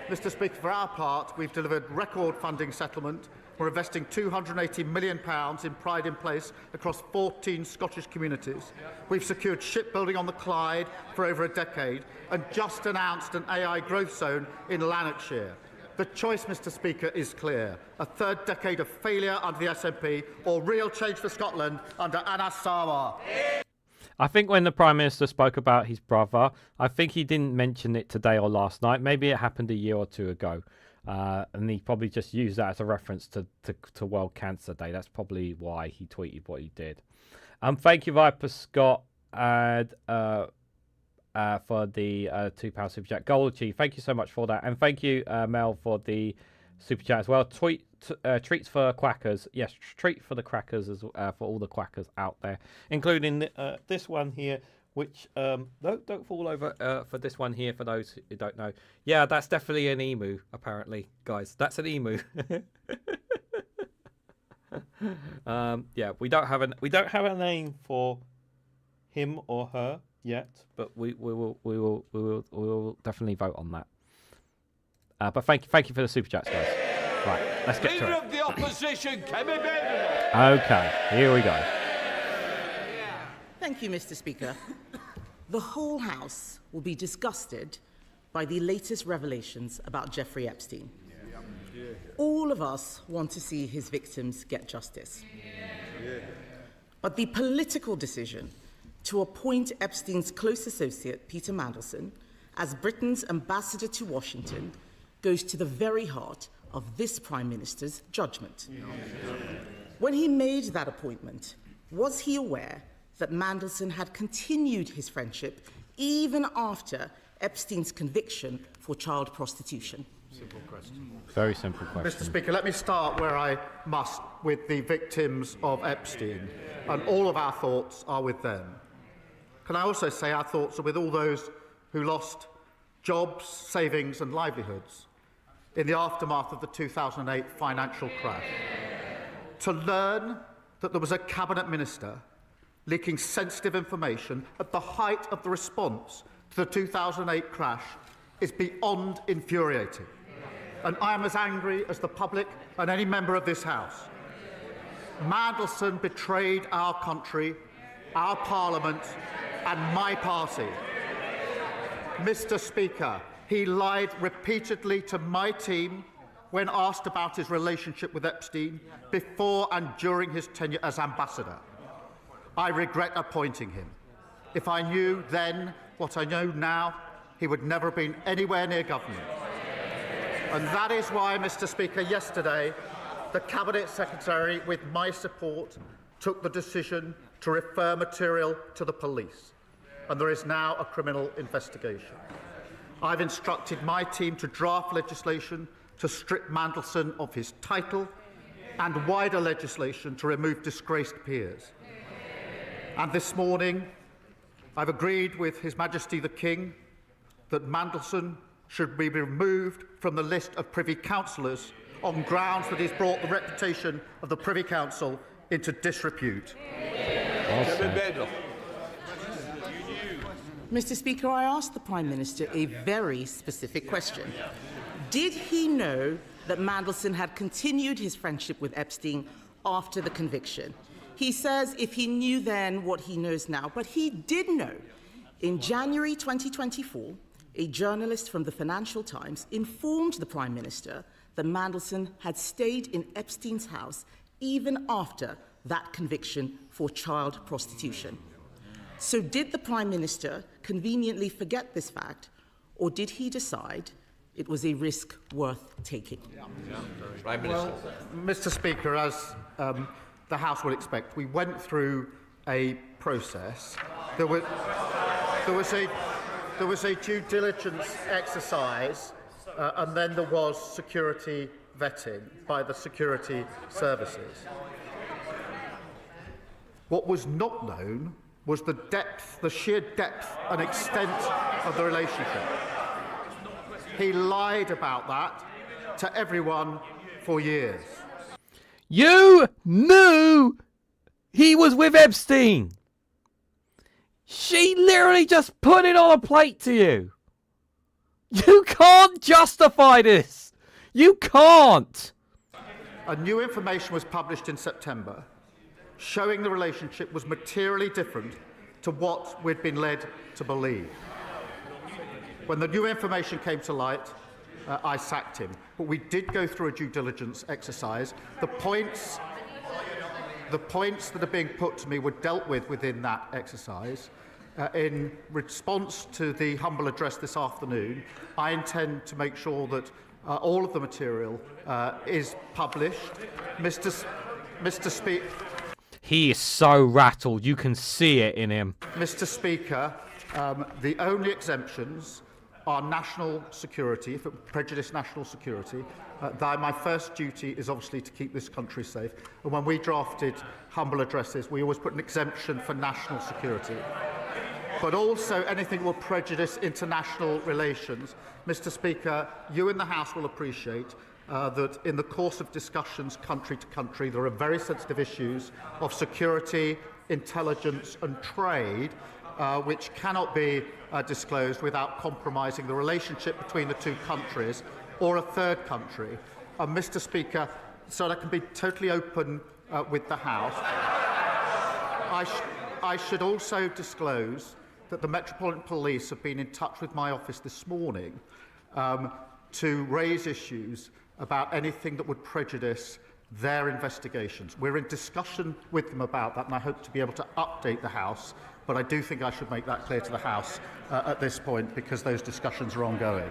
Mr. Speaker, for our part, we've delivered record funding settlement. We're investing £280 million in Pride in Place across 14 Scottish communities. We've secured shipbuilding on the Clyde for over a decade and just announced an AI growth zone in Lanarkshire. The choice, Mr. Speaker, is clear. A third decade of failure under the SNP or real change for Scotland under Anna Sarwar. I think when the Prime Minister spoke about his brother, I think he didn't mention it today or last night. Maybe it happened a year or two ago. And he probably just used that as a reference to World Cancer Day. That's probably why he tweeted what he did. Thank you, Viper Scott, and for the £2 super chat. Goldchi, thank you so much for that, and thank you, Mel, for the super chat as well. Treats for quackers, yes, treat for the crackers as for all the quackers out there, including this one here. Which don't fall over for this one here. For those who don't know, yeah, that's definitely an emu. Apparently, guys, that's an emu. Yeah, we don't have a name for him or her yet, but we will definitely vote on that. But thank you for the super chats, guys. Right, let's get to Leader it. of the opposition, Kevin Baker. Okay, here we go. Thank you, Mr. Speaker. The whole House will be disgusted by the latest revelations about Jeffrey Epstein. All of us want to see his victims get justice. But the political decision to appoint Epstein's close associate, Peter Mandelson, as Britain's ambassador to Washington goes to the very heart of this Prime Minister's judgment. When he made that appointment, was he aware that Mandelson had continued his friendship even after Epstein's conviction for child prostitution? Simple question. Very simple question. Mr. Speaker, let me start where I must with the victims of Epstein, and all of our thoughts are with them. Can I also say our thoughts are with all those who lost jobs, savings and livelihoods in the aftermath of the 2008 financial crash. To learn that there was a cabinet minister leaking sensitive information at the height of the response to the 2008 crash is beyond infuriating. And I am as angry as the public and any member of this House. Mandelson betrayed our country, our Parliament and my party. Mr. Speaker, he lied repeatedly to my team when asked about his relationship with Epstein before and during his tenure as ambassador. I regret appointing him. If I knew then what I know now, he would never have been anywhere near government. And that is why, Mr. Speaker, yesterday, the Cabinet Secretary, with my support, took the decision to refer material to the police. And there is now a criminal investigation. I've instructed my team to draft legislation to strip Mandelson of his title and wider legislation to remove disgraced peers. And this morning, I've agreed with His Majesty the King that Mandelson should be removed from the list of Privy Councillors on grounds that he's brought the reputation of the Privy Council into disrepute. Kevin Baker. Mr. Speaker, I asked the Prime Minister a very specific question. Did he know that Mandelson had continued his friendship with Epstein after the conviction? He says if he knew then what he knows now, but he did know. In January 2024, a journalist from the Financial Times informed the Prime Minister that Mandelson had stayed in Epstein's house even after that conviction for child prostitution. So did the Prime Minister conveniently forget this fact, or did he decide it was a risk worth taking? Prime Minister. Well, Mr. Speaker, as the House would expect, we went through a process. There was a due diligence exercise, and then there was security vetting by the security services. What was not known was the depth, the sheer depth and extent of the relationship. He lied about that to everyone for years. You knew he was with Epstein. She literally just put it on a plate to you. You can't justify this. You can't. New information was published in September showing the relationship was materially different to what we'd been led to believe. When the new information came to light, I sacked him. But we did go through a due diligence exercise. The points that are being put to me were dealt with within that exercise. In response to the humble address this afternoon, I intend to make sure that all of the material is published. Mr. Speaker. He is so rattled. You can see it in him. Mr. Speaker, the only exemptions are national security, if it prejudice national security. My first duty is obviously to keep this country safe. And when we drafted humble addresses, we always put an exemption for national security. But also anything that will prejudice international relations. Mr. Speaker, you in the House will appreciate that in the course of discussions country to country, there are very sensitive issues of security, intelligence and trade which cannot be disclosed without compromising the relationship between the two countries or a third country. Mr. Speaker, so that I can be totally open with the House, I should also disclose that the Metropolitan Police have been in touch with my office this morning to raise issues about anything that would prejudice their investigations. We're in discussion with them about that, and I hope to be able to update the House, but I do think I should make that clear to the House at this point because those discussions are ongoing.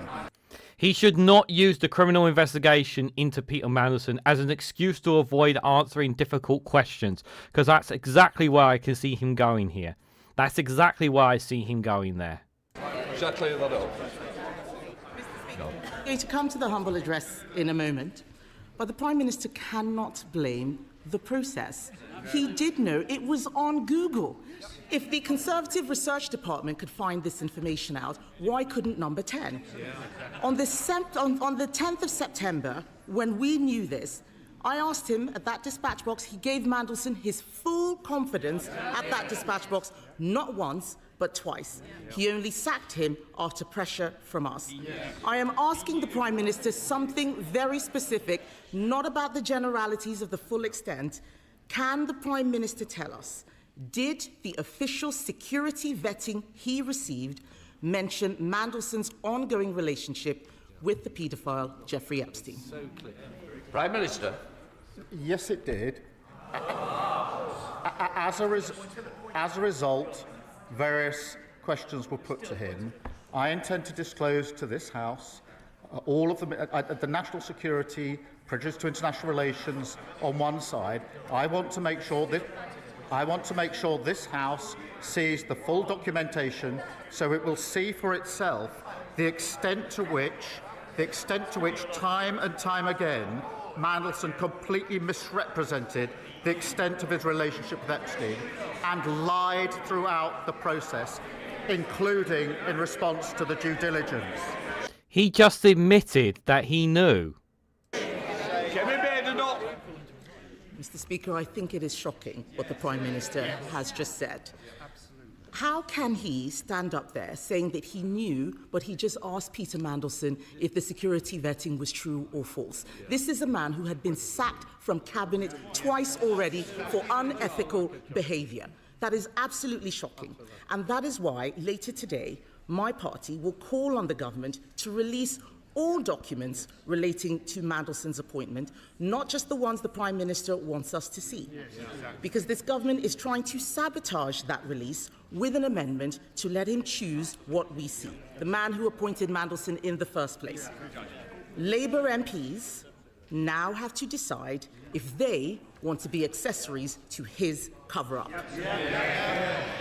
He should not use the criminal investigation into Peter Mandelson as an excuse to avoid answering difficult questions, because that's exactly where I can see him going here. That's exactly where I see him going there. Shall I clear that up? I'm going to come to the humble address in a moment, but the Prime Minister cannot blame the process. He did know it was on Google. If the Conservative Research Department could find this information out, why couldn't Number 10? On the 10th of September, when we knew this, I asked him at that dispatch box, he gave Mandelson his full confidence at that dispatch box, not once, but twice. He only sacked him after pressure from us. I am asking the Prime Minister something very specific, not about the generalities of the full extent. Can the Prime Minister tell us, did the official security vetting he received mention Mandelson's ongoing relationship with the paedophile Jeffrey Epstein? Prime Minister. Yes, it did. As a result, various questions were put to him. I intend to disclose to this House all of them, the national security, prejudice to international relations on one side. I want to make sure this House sees the full documentation, so it will see for itself the extent to which time and time again Mandelson completely misrepresented the extent of his relationship with Epstein and lied throughout the process, including in response to the due diligence. He just admitted that he knew. Mr. Speaker, I think it is shocking what the Prime Minister has just said. How can he stand up there saying that he knew, but he just asked Peter Mandelson if the security vetting was true or false? This is a man who had been sacked from cabinet twice already for unethical behaviour. That is absolutely shocking. And that is why later today, my party will call on the government to release all documents relating to Mandelson's appointment, not just the ones the Prime Minister wants us to see. Because this government is trying to sabotage that release with an amendment to let him choose what we see, the man who appointed Mandelson in the first place. Labour MPs now have to decide if they want to be accessories to his cover-up.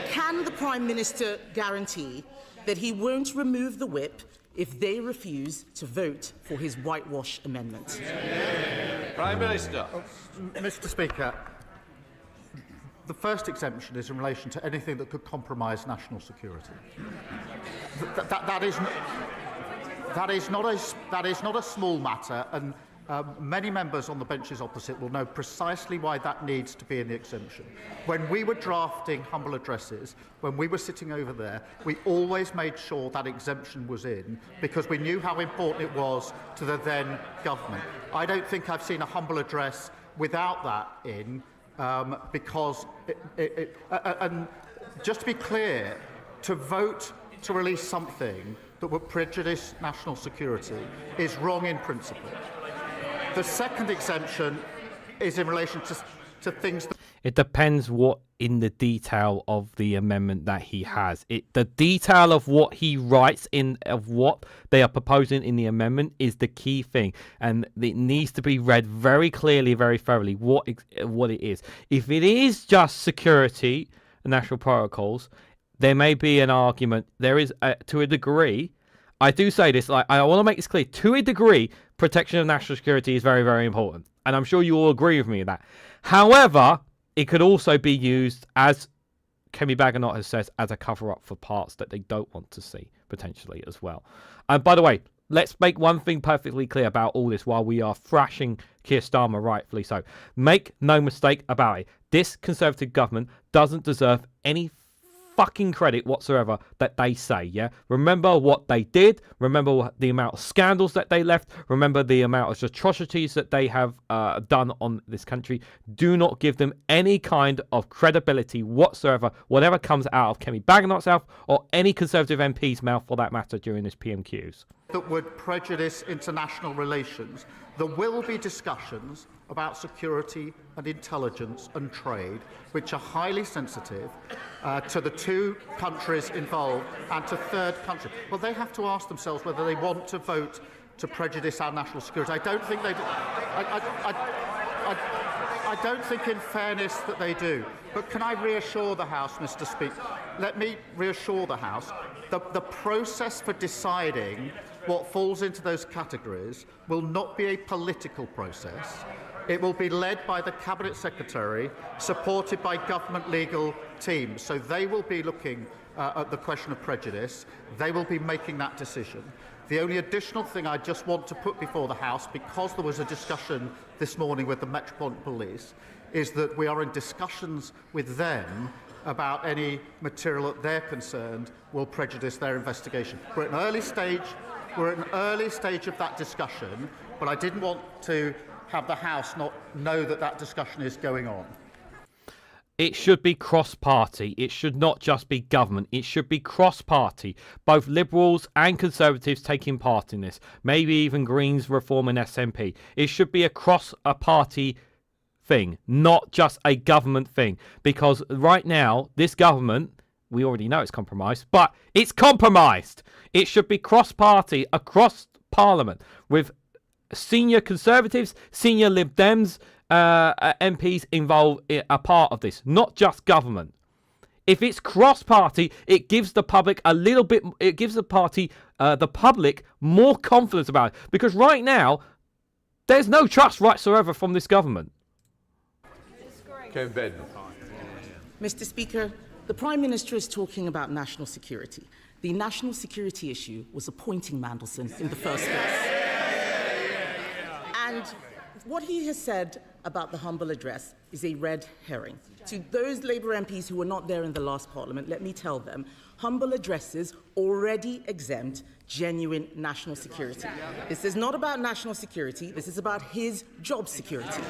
Can the Prime Minister guarantee that he won't remove the whip if they refuse to vote for his whitewash amendment? Prime Minister. Mr. Speaker, the first exemption is in relation to anything that could compromise national security. That is not a small matter, and many members on the benches opposite will know precisely why that needs to be in the exemption. When we were drafting humble addresses, when we were sitting over there, we always made sure that exemption was in because we knew how important it was to the then government. I don't think I've seen a humble address without that in because and just to be clear, to vote to release something that would prejudice national security is wrong in principle. The second exemption is in relation to things that... It depends what in the detail of the amendment that he has. The detail of what he writes of what they are proposing in the amendment is the key thing, and it needs to be read very clearly, very thoroughly what it is. If it is just security and national protocols, there may be an argument. There is, to a degree, I do say this, like, I want to make this clear, to a degree, protection of national security is very, very important. And I'm sure you all agree with me in that. However, it could also be used, as Kemi Badenoch has said, as a cover-up for parts that they don't want to see, potentially, as well. And by the way, let's make one thing perfectly clear about all this while we are thrashing Keir Starmer, rightfully so. Make no mistake about it. This Conservative government doesn't deserve any fucking credit whatsoever that they say, yeah? Remember what they did. Remember the amount of scandals that they left. Remember the amount of atrocities that they have done on this country. Do not give them any kind of credibility whatsoever, whatever comes out of Kemi Badenoch's mouth or any Conservative MP's mouth for that matter during this PMQs. That would prejudice international relations. There will be discussions about security and intelligence and trade, which are highly sensitive to the two countries involved and to third countries. Well, they have to ask themselves whether they want to vote to prejudice our national security. I don't think they do. I don't think, in fairness, that they do. But can I reassure the House, Mr. Speaker? Let me reassure the House. The process for deciding what falls into those categories will not be a political process. It will be led by the Cabinet Secretary, supported by government legal teams. So they will be looking at the question of prejudice. They will be making that decision. The only additional thing I just want to put before the House, because there was a discussion this morning with the Metropolitan Police, is that we are in discussions with them about any material that they're concerned will prejudice their investigation. We're at an early stage of that discussion, but I didn't want to have the House not know that that discussion is going on. It should be cross-party. It should not just be government. It should be cross-party. Both Liberals and Conservatives taking part in this. Maybe even Greens, Reform and SNP. It should be a cross-party thing, not just a government thing. Because right now, this government, we already know it's compromised, but it's compromised. It should be cross-party, across Parliament, with senior Conservatives, senior Lib Dems, MPs involved a part of this, not just government. If it's cross-party, it gives the public a little bit. It gives the public more confidence about it, because right now there's no trust whatsoever from this government. Mr. Speaker, the Prime Minister is talking about national security. The national security issue was appointing Mandelson in the first place. And what he has said about the humble address is a red herring. To those Labour MPs who were not there in the last Parliament, let me tell them, humble addresses already exempt genuine national security. This is not about national security, this is about his job security.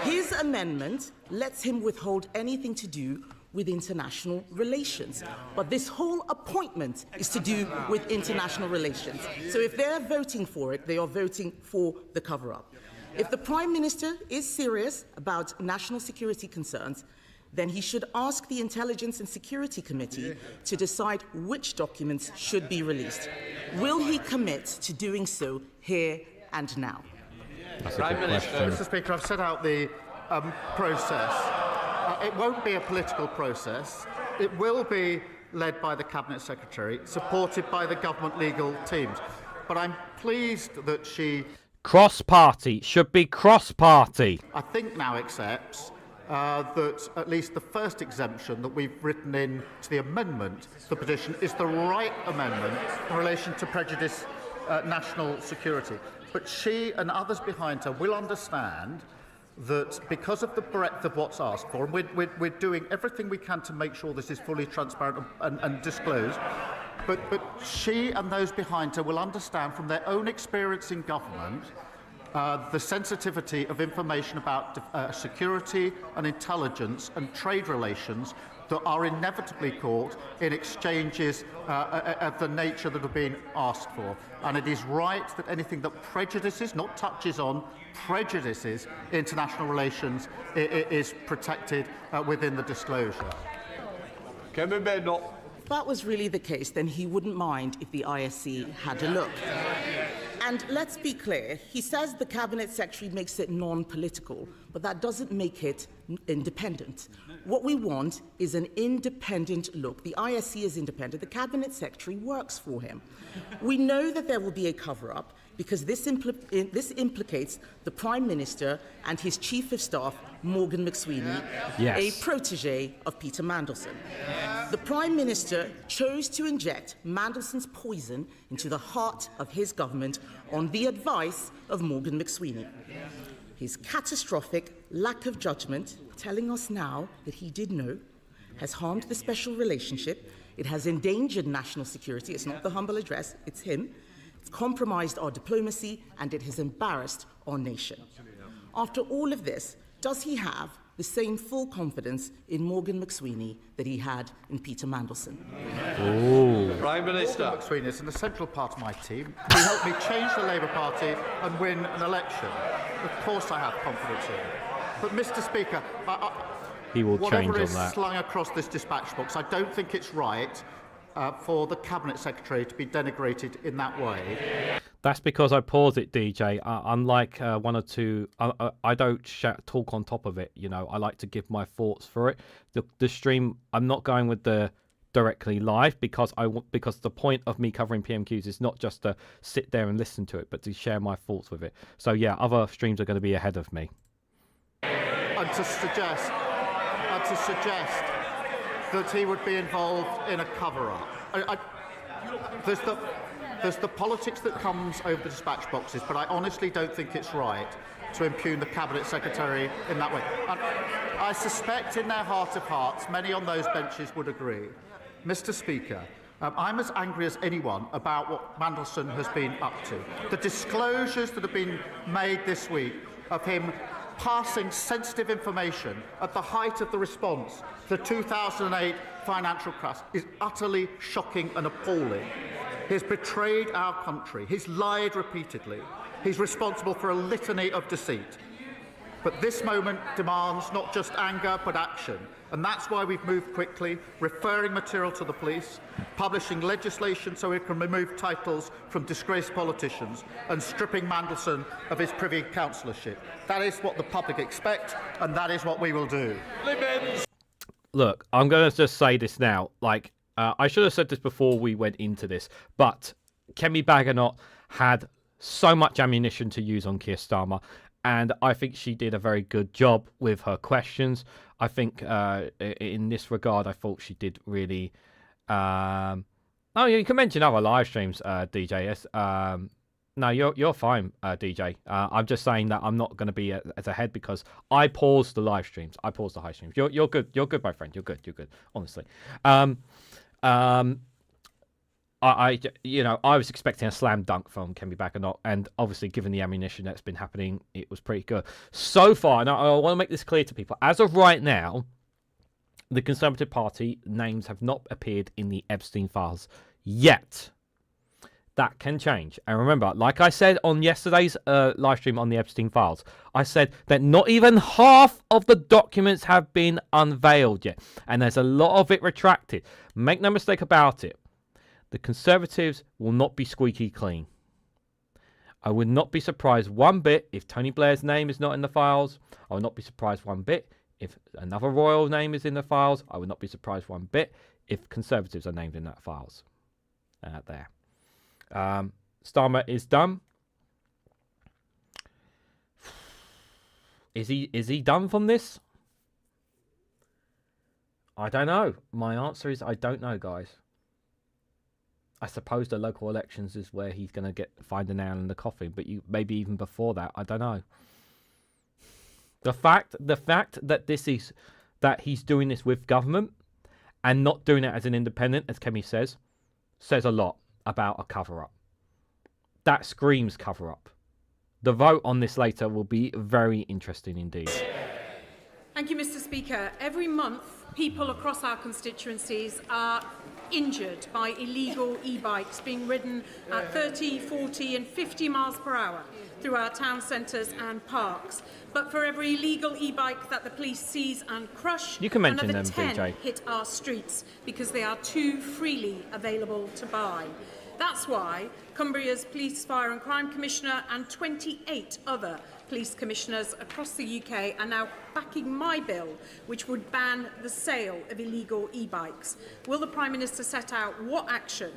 His amendment lets him withhold anything to do with international relations. But this whole appointment is to do with international relations. So if they're voting for it, they are voting for the cover-up. If the Prime Minister is serious about national security concerns, then he should ask the Intelligence and Security Committee to decide which documents should be released. Will he commit to doing so here and now? That's a good question. Mr. Speaker, I've set out the process. It won't be a political process. It will be led by the Cabinet Secretary, supported by the government legal teams. But I'm pleased that she... Cross-party. Should be cross-party. I think now accepts that at least the first exemption that we've written in to the amendment, the petition, is the right amendment in relation to prejudice national security. But she and others behind her will understand that because of the breadth of what's asked for, and we're doing everything we can to make sure this is fully transparent and disclosed, but she and those behind her will understand from their own experience in government the sensitivity of information about security and intelligence and trade relations that are inevitably caught in exchanges of the nature that are being asked for. And it is right that anything that prejudices, not touches on, prejudices international relations is protected within the disclosure. If that was really the case, then he wouldn't mind if the ISC had a look. And let's be clear, he says the Cabinet Secretary makes it non-political, but that doesn't make it independent. What we want is an independent look. The ISC is independent. The Cabinet Secretary works for him. We know that there will be a cover-up because this implicates the Prime Minister and his Chief of Staff, Morgan McSweeney, a protégé of Peter Mandelson. The Prime Minister chose to inject Mandelson's poison into the heart of his government on the advice of Morgan McSweeney. His catastrophic lack of judgment, telling us now that he did know, has harmed the special relationship. It has endangered national security. It's not the humble address, it's him. It's compromised our diplomacy, and it has embarrassed our nation. After all of this, does he have the same full confidence in Morgan McSweeney that he had in Peter Mandelson? Prime Minister. Morgan McSweeney is an essential part of my team. He helped me change the Labour Party and win an election. Of course I have confidence in him. But, Mr. Speaker, he will change on whatever is that. slung across this dispatch box, I don't think it's right for the Cabinet Secretary to be denigrated in that way. That's because I pause it, DJ. Unlike one or two, I don't talk on top of it. You know, I like to give my thoughts for it. The stream, I'm not going with the directly live because the point of me covering PMQs is not just to sit there and listen to it, but to share my thoughts with it. So yeah, other streams are going to be ahead of me. And to suggest that he would be involved in a cover-up. There's the politics that comes over the dispatch boxes, but I honestly don't think it's right to impugn the Cabinet Secretary in that way. And I suspect in their heart of hearts, many on those benches would agree. Mr. Speaker, I'm as angry as anyone about what Mandelson has been up to. The disclosures that have been made this week of him passing sensitive information at the height of the response to the 2008 financial crash is utterly shocking and appalling. He's betrayed our country. He's lied repeatedly. He's responsible for a litany of deceit. But this moment demands not just anger, but action. And that's why we've moved quickly, referring material to the police, publishing legislation so we can remove titles from disgraced politicians, and stripping Mandelson of his Privy Councillorship. That is what the public expect, and that is what we will do. Look, I'm going to just say this now. I should have said this before we went into this, but Kemi Badenoch had so much ammunition to use on Keir Starmer, and I think she did a very good job with her questions. I think in this regard, I thought she did really... Oh, yeah, you can mention other live streams, DJS. No, you're fine, DJ. I'm just saying that I'm not going to be as ahead because I paused the live streams. I paused the high streams. You're good. You're good, my friend. You're good. You're good. Honestly. I was expecting a slam dunk from Kemi Badenoch, and obviously, given the ammunition that's been happening, it was pretty good. So far, now I want to make this clear to people. As of right now, the Conservative Party names have not appeared in the Epstein files yet. That can change. And remember, like I said on yesterday's live stream on the Epstein files, I said that not even half of the documents have been unveiled yet. And there's a lot of it retracted. Make no mistake about it. The Conservatives will not be squeaky clean. I would not be surprised one bit if Tony Blair's name is not in the files. I would not be surprised one bit if another royal name is in the files. I would not be surprised one bit if Conservatives are named in that files. There. Starmer is done. Is he done from this? I don't know. My answer is I don't know, guys. I suppose the local elections is where he's going to find a nail in the coffin, but maybe even before that, I don't know. The fact that he's doing this with government and not doing it as an independent, as Kemi says a lot about a cover-up. That screams cover-up. The vote on this later will be very interesting indeed. Thank you, Mr. Speaker. Every month, people across our constituencies are injured by illegal e-bikes being ridden at 30, 40 and 50 miles per hour through our town centres and parks. But for every illegal e-bike that the police seize and crush, you can mention another them, 10 VJ. hit our streets because they are too freely available to buy. That's why Cumbria's Police, Fire and Crime Commissioner and 28 other police commissioners across the UK are now backing my bill, which would ban the sale of illegal e-bikes. Will the Prime Minister set out what action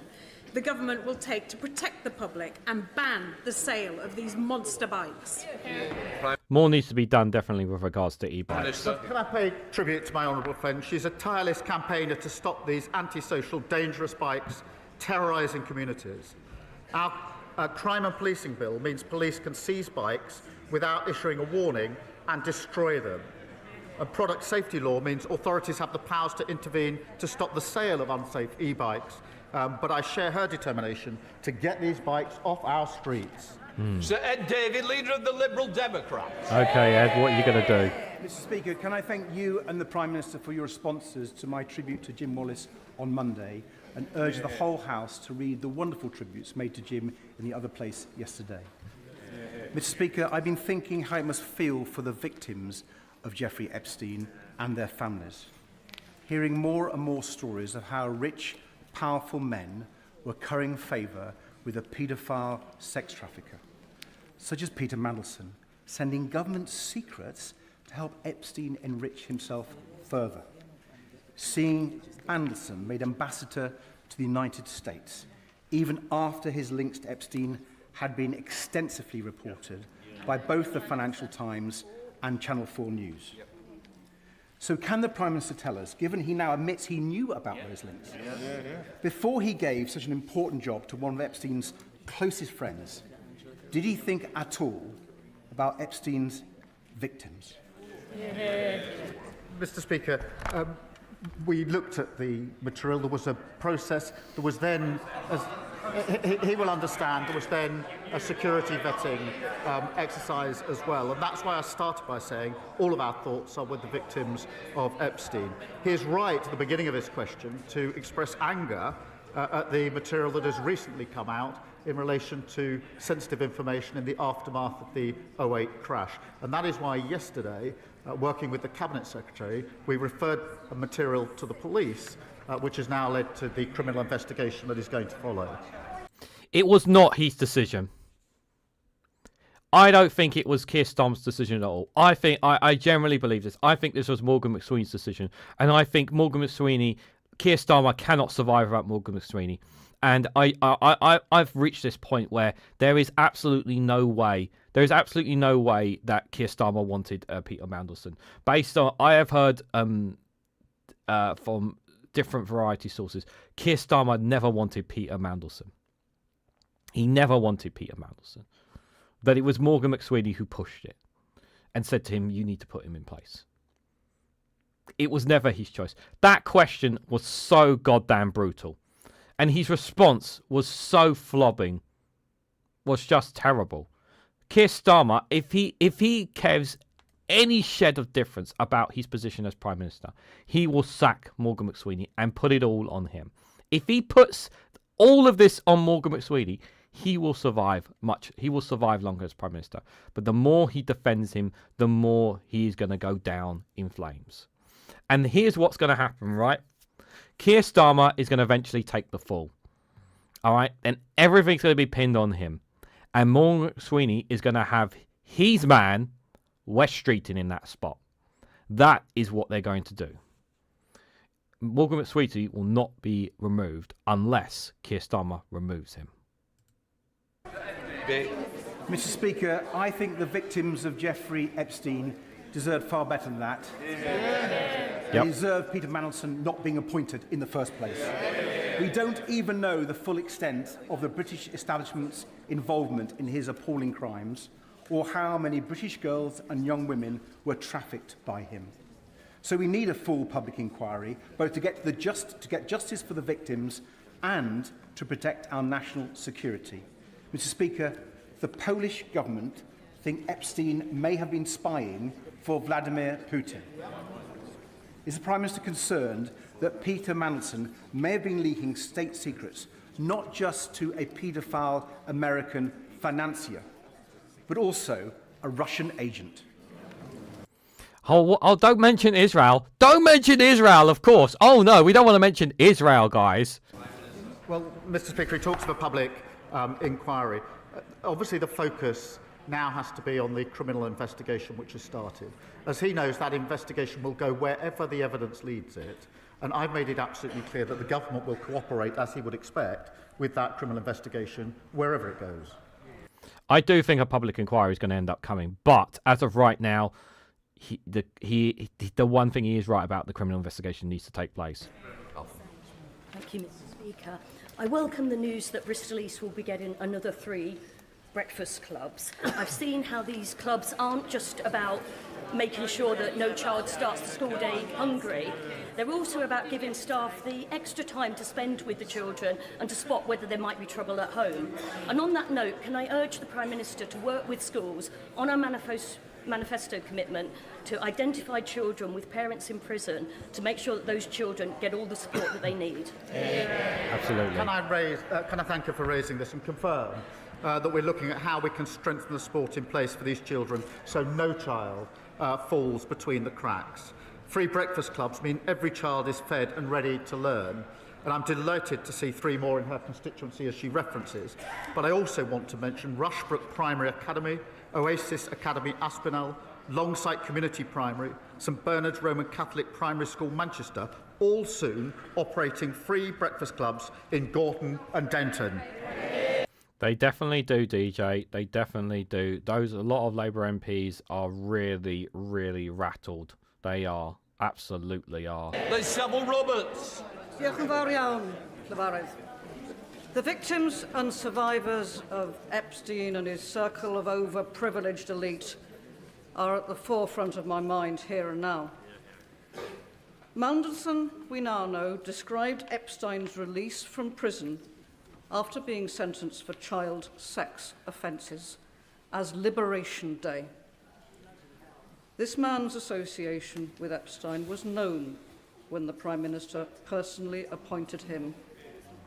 the government will take to protect the public and ban the sale of these monster bikes? More needs to be done, definitely, with regards to e-bikes. Can I pay tribute to my honourable friend? She's a tireless campaigner to stop these antisocial, dangerous bikes terrorising communities. Our crime and policing bill means police can seize bikes without issuing a warning and destroy them. A product safety law means authorities have the powers to intervene to stop the sale of unsafe e-bikes. But I share her determination to get these bikes off our streets. Sir Ed David, leader of the Liberal Democrats. Okay, Ed, what are you going to do? Mr. Speaker, can I thank you and the Prime Minister for your responses to my tribute to Jim Wallace on Monday, and urge the whole House to read the wonderful tributes made to Jim in the other place yesterday. Mr. Speaker, I've been thinking how it must feel for the victims of Jeffrey Epstein and their families, hearing more and more stories of how rich, powerful men were currying favour with a paedophile sex trafficker, such as Peter Mandelson, sending government secrets to help Epstein enrich himself further. Seeing Mandelson made ambassador to the United States, even after his links to Epstein had been extensively reported by both the Financial Times and Channel 4 News. So can the Prime Minister tell us, given he now admits he knew about those links, before he gave such an important job to one of Epstein's closest friends, did he think at all about Epstein's victims? Mr. Speaker, we looked at the material. There was a process. There was then, as he will understand, there was then a security vetting exercise as well. And that's why I started by saying all of our thoughts are with the victims of Epstein. He is right at the beginning of his question to express anger at the material that has recently come out in relation to sensitive information in the aftermath of the 2008 crash. And that is why yesterday, working with the Cabinet Secretary, we referred a material to the police, which has now led to the criminal investigation that is going to follow. It was not his decision. I don't think it was Keir Starmer's decision at all. I generally believe this. I think this was Morgan McSweeney's decision. And I think Keir Starmer cannot survive without Morgan McSweeney. And I've reached this point where there is absolutely no way that Keir Starmer wanted Peter Mandelson. Based on, I have heard from different variety sources, Keir Starmer never wanted Peter Mandelson. He never wanted Peter Mandelson. That it was Morgan McSweeney who pushed it and said to him, you need to put him in place. It was never his choice. That question was so goddamn brutal. And his response was so flobbing, was just terrible. Keir Starmer, if he cares any shed of difference about his position as Prime Minister, he will sack Morgan McSweeney and put it all on him. If he puts all of this on Morgan McSweeney, he will survive longer as Prime Minister. But the more he defends him, the more he is going to go down in flames. And here's what's going to happen, right? Keir Starmer is going to eventually take the fall. All right? And everything's going to be pinned on him. And Morgan McSweeney is going to have his man, West Streeting, in that spot. That is what they're going to do. Morgan McSweeney will not be removed unless Keir Starmer removes him. Mr. Speaker, I think the victims of Jeffrey Epstein deserved far better than that. They deserve Peter Mandelson not being appointed in the first place. We don't even know the full extent of the British establishment's involvement in his appalling crimes, or how many British girls and young women were trafficked by him. So we need a full public inquiry, both to get justice for the victims and to protect our national security. Mr. Speaker, the Polish government think Epstein may have been spying for Vladimir Putin. Is the Prime Minister concerned that Peter Mandelson may have been leaking state secrets, not just to a paedophile American financier, but also a Russian agent? Oh, don't mention Israel. Don't mention Israel, of course. Oh, no, we don't want to mention Israel, guys. Well, Mr. Speaker, he talks of a public inquiry. Obviously, the focus now has to be on the criminal investigation which has started. As he knows, that investigation will go wherever the evidence leads it. And I've made it absolutely clear that the government will cooperate, as he would expect, with that criminal investigation wherever it goes. I do think a public inquiry is going to end up coming. But as of right now, the one thing he is right about, the criminal investigation needs to take place. Thank you, Mr. Speaker. I welcome the news that Bristol East will be getting another 3 breakfast clubs. I've seen how these clubs aren't just about making sure that no child starts the school day hungry. They're also about giving staff the extra time to spend with the children and to spot whether there might be trouble at home. And on that note, can I urge the Prime Minister to work with schools on our manifesto commitment to identify children with parents in prison to make sure that those children get all the support that they need. Absolutely. Can I thank you for raising this and confirm that we're looking at how we can strengthen the support in place for these children so no child falls between the cracks. Free breakfast clubs mean every child is fed and ready to learn. And I'm delighted to see 3 more in her constituency as she references. But I also want to mention Rushbrook Primary Academy, Oasis Academy Aspinall, Longsight Community Primary, St Bernard's Roman Catholic Primary School Manchester, all soon operating free breakfast clubs in Gorton and Denton. They definitely do, DJ. They definitely do. A lot of Labour MPs are really, really rattled. They are. Absolutely are. There's Savile Roberts. Diolch yn fawr iawn, Llyfarydd. The victims and survivors of Epstein and his circle of overprivileged elite are at the forefront of my mind here and now. Mandelson, we now know, described Epstein's release from prison after being sentenced for child sex offences as Liberation Day. This man's association with Epstein was known when the Prime Minister personally appointed him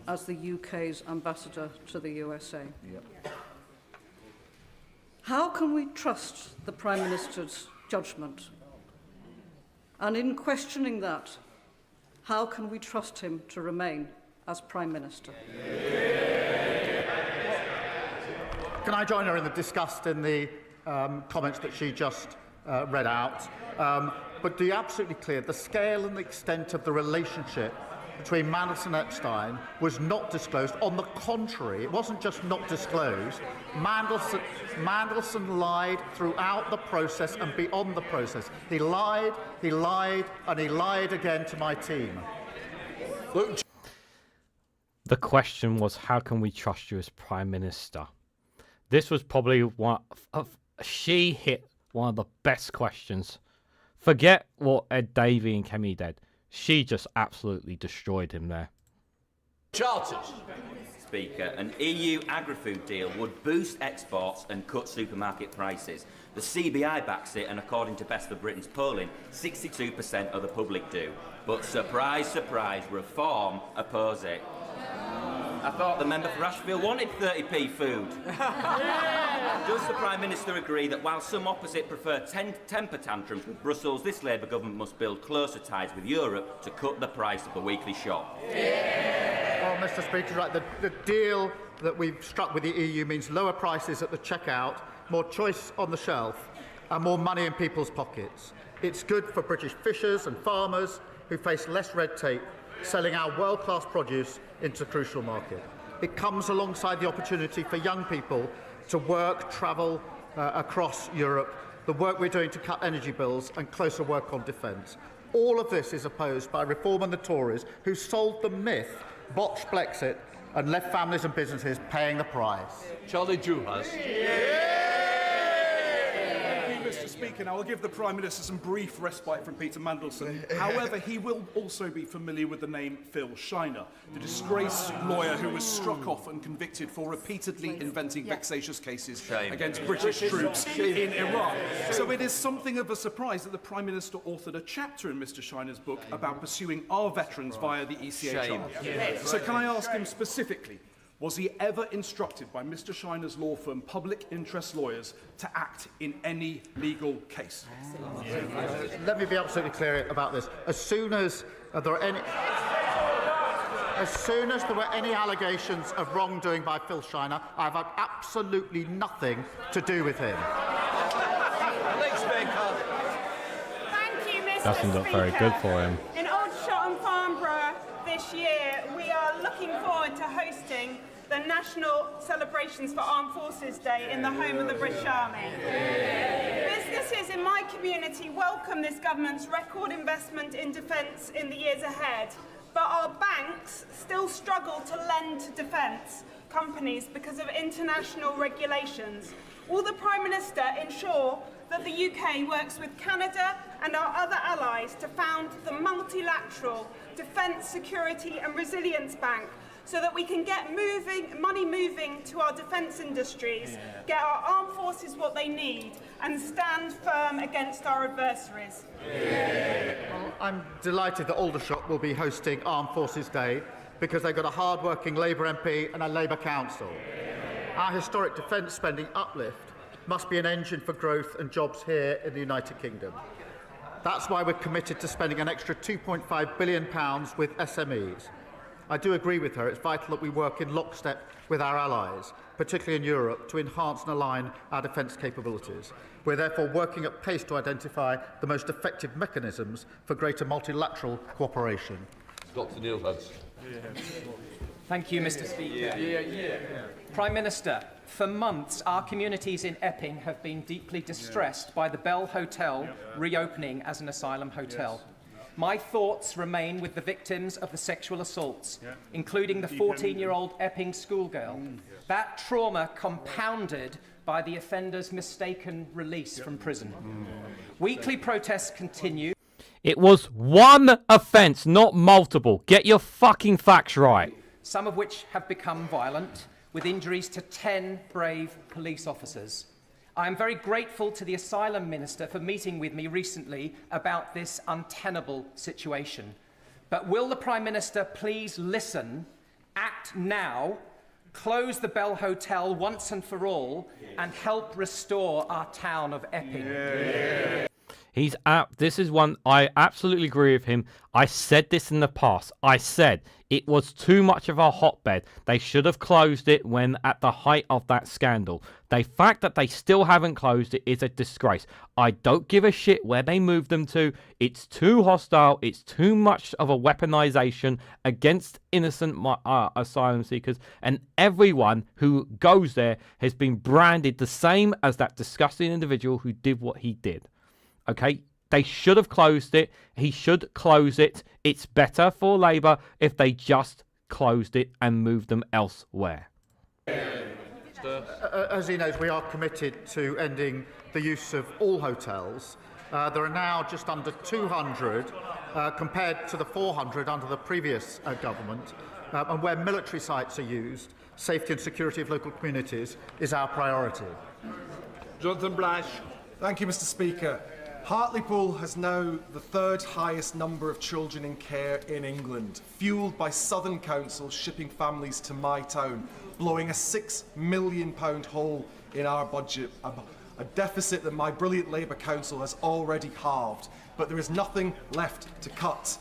as the UK's ambassador to the USA. Yep. How can we trust the Prime Minister's judgment? And in questioning that, how can we trust him to remain as Prime Minister? Can I join her in the disgust in the comments that she just read out? But to be absolutely clear, the scale and the extent of the relationship between Mandelson and Epstein was not disclosed. On the contrary, it wasn't just not disclosed. Mandelson lied throughout the process and beyond the process. He lied, and he lied again to my team. The question was, how can we trust you as Prime Minister? This was probably she hit one of the best questions. Forget what Ed Davey and Kemi did. She just absolutely destroyed him there. Charters. Speaker, an EU agri-food deal would boost exports and cut supermarket prices. The CBI backs it, and according to Best for Britain's polling, 62% of the public do. But surprise, surprise, Reform oppose it. I thought the member for Ashfield wanted 30p food. Does the Prime Minister agree that while some opposite prefer temper tantrums with Brussels, this Labour government must build closer ties with Europe to cut the price of the weekly shop? Well, Mr. Speaker, right. The deal that we've struck with the EU means lower prices at the checkout, more choice on the shelf, and more money in people's pockets. It's good for British fishers and farmers who face less red tape, selling our world-class produce into a crucial market. It comes alongside the opportunity for young people to work, travel across Europe, the work we're doing to cut energy bills and closer work on defence. All of this is opposed by Reform and the Tories, who sold the myth botched Brexit and left families and businesses paying the price. Charlie Juhas. Mr. Speaker, now I'll give the Prime Minister some brief respite from Peter Mandelson. However, he will also be familiar with the name Phil Shiner, the disgraced lawyer who was struck off and convicted for repeatedly inventing vexatious cases against British troops in Iraq. So it is something of a surprise that the Prime Minister authored a chapter in Mr. Shiner's book about pursuing our veterans via the ECHR. So can I ask him specifically, was he ever instructed by Mr. Shiner's law firm, Public Interest Lawyers, to act in any legal case? Let me be absolutely clear about this. As soon as there were any allegations of wrongdoing by Phil Shiner, I've had absolutely nothing to do with him. Thank you, Mr. Doesn't look very good for him. In Aldershot and Farnborough this year, we are looking forward to hosting the National Celebrations for Armed Forces Day in the home of the British Army. Businesses in my community welcome this government's record investment in defence in the years ahead, but our banks still struggle to lend to defence companies because of international regulations. Will the Prime Minister ensure that the UK works with Canada and our other allies to found the multilateral Defence, Security and Resilience Bank so that we can get money moving to our defence industries, get our armed forces what they need, and stand firm against our adversaries? Well, I'm delighted that Aldershot will be hosting Armed Forces Day because they've got a hard-working Labour MP and a Labour council. Our historic defence spending uplift must be an engine for growth and jobs here in the United Kingdom. That's why we're committed to spending an extra £2.5 billion with SMEs. I do agree with her. It's vital that we work in lockstep with our allies, particularly in Europe, to enhance and align our defence capabilities. We're therefore working at pace to identify the most effective mechanisms for greater multilateral cooperation. Dr. Neil Hudson. Thank you, Mr. Speaker. Prime Minister, for months our communities in Epping have been deeply distressed by the Bell Hotel reopening as an asylum hotel. My thoughts remain with the victims of the sexual assaults, including the 14-year-old Epping schoolgirl. That trauma compounded by the offender's mistaken release from prison. Weekly protests continue. It was one offence, not multiple. Get your fucking facts right. Some of which have become violent, with injuries to 10 brave police officers. I am very grateful to the Asylum Minister for meeting with me recently about this untenable situation. But will the Prime Minister please listen, act now, close the Bell Hotel once and for all, and help restore our town of Epping? This is one I absolutely agree with him. I said this in the past. I said it was too much of a hotbed. They should have closed it when at the height of that scandal. The fact that they still haven't closed it is a disgrace. I don't give a shit where they move them to. It's too hostile. It's too much of a weaponization against innocent asylum seekers, and everyone who goes there has been branded the same as that disgusting individual who did what he did. Okay, they should have closed it. He should close it. It's better for Labour if they just closed it and moved them elsewhere. As he knows, we are committed to ending the use of all hotels. There are now just under 200 compared to the 400 under the previous government. And where military sites are used, safety and security of local communities is our priority. Jonathan Blash. Thank you, Mr. Speaker. Hartlepool has now the third highest number of children in care in England, fuelled by Southern Council shipping families to my town, blowing a £6 million hole in our budget, a deficit that my brilliant Labour Council has already halved, but there is nothing left to cut.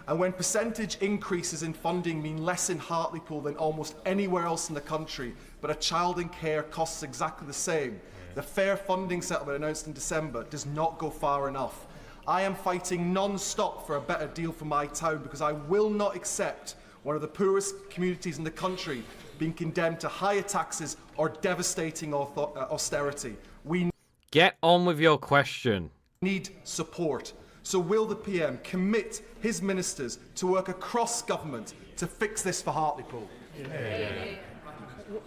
And when percentage increases in funding mean less in Hartlepool than almost anywhere else in the country, but a child in care costs exactly the same, the fair funding settlement announced in December does not go far enough. I am fighting non-stop for a better deal for my town because I will not accept one of the poorest communities in the country being condemned to higher taxes or devastating austerity. We get on with your question. Need support. So will the PM commit his ministers to work across government to fix this for Hartlepool?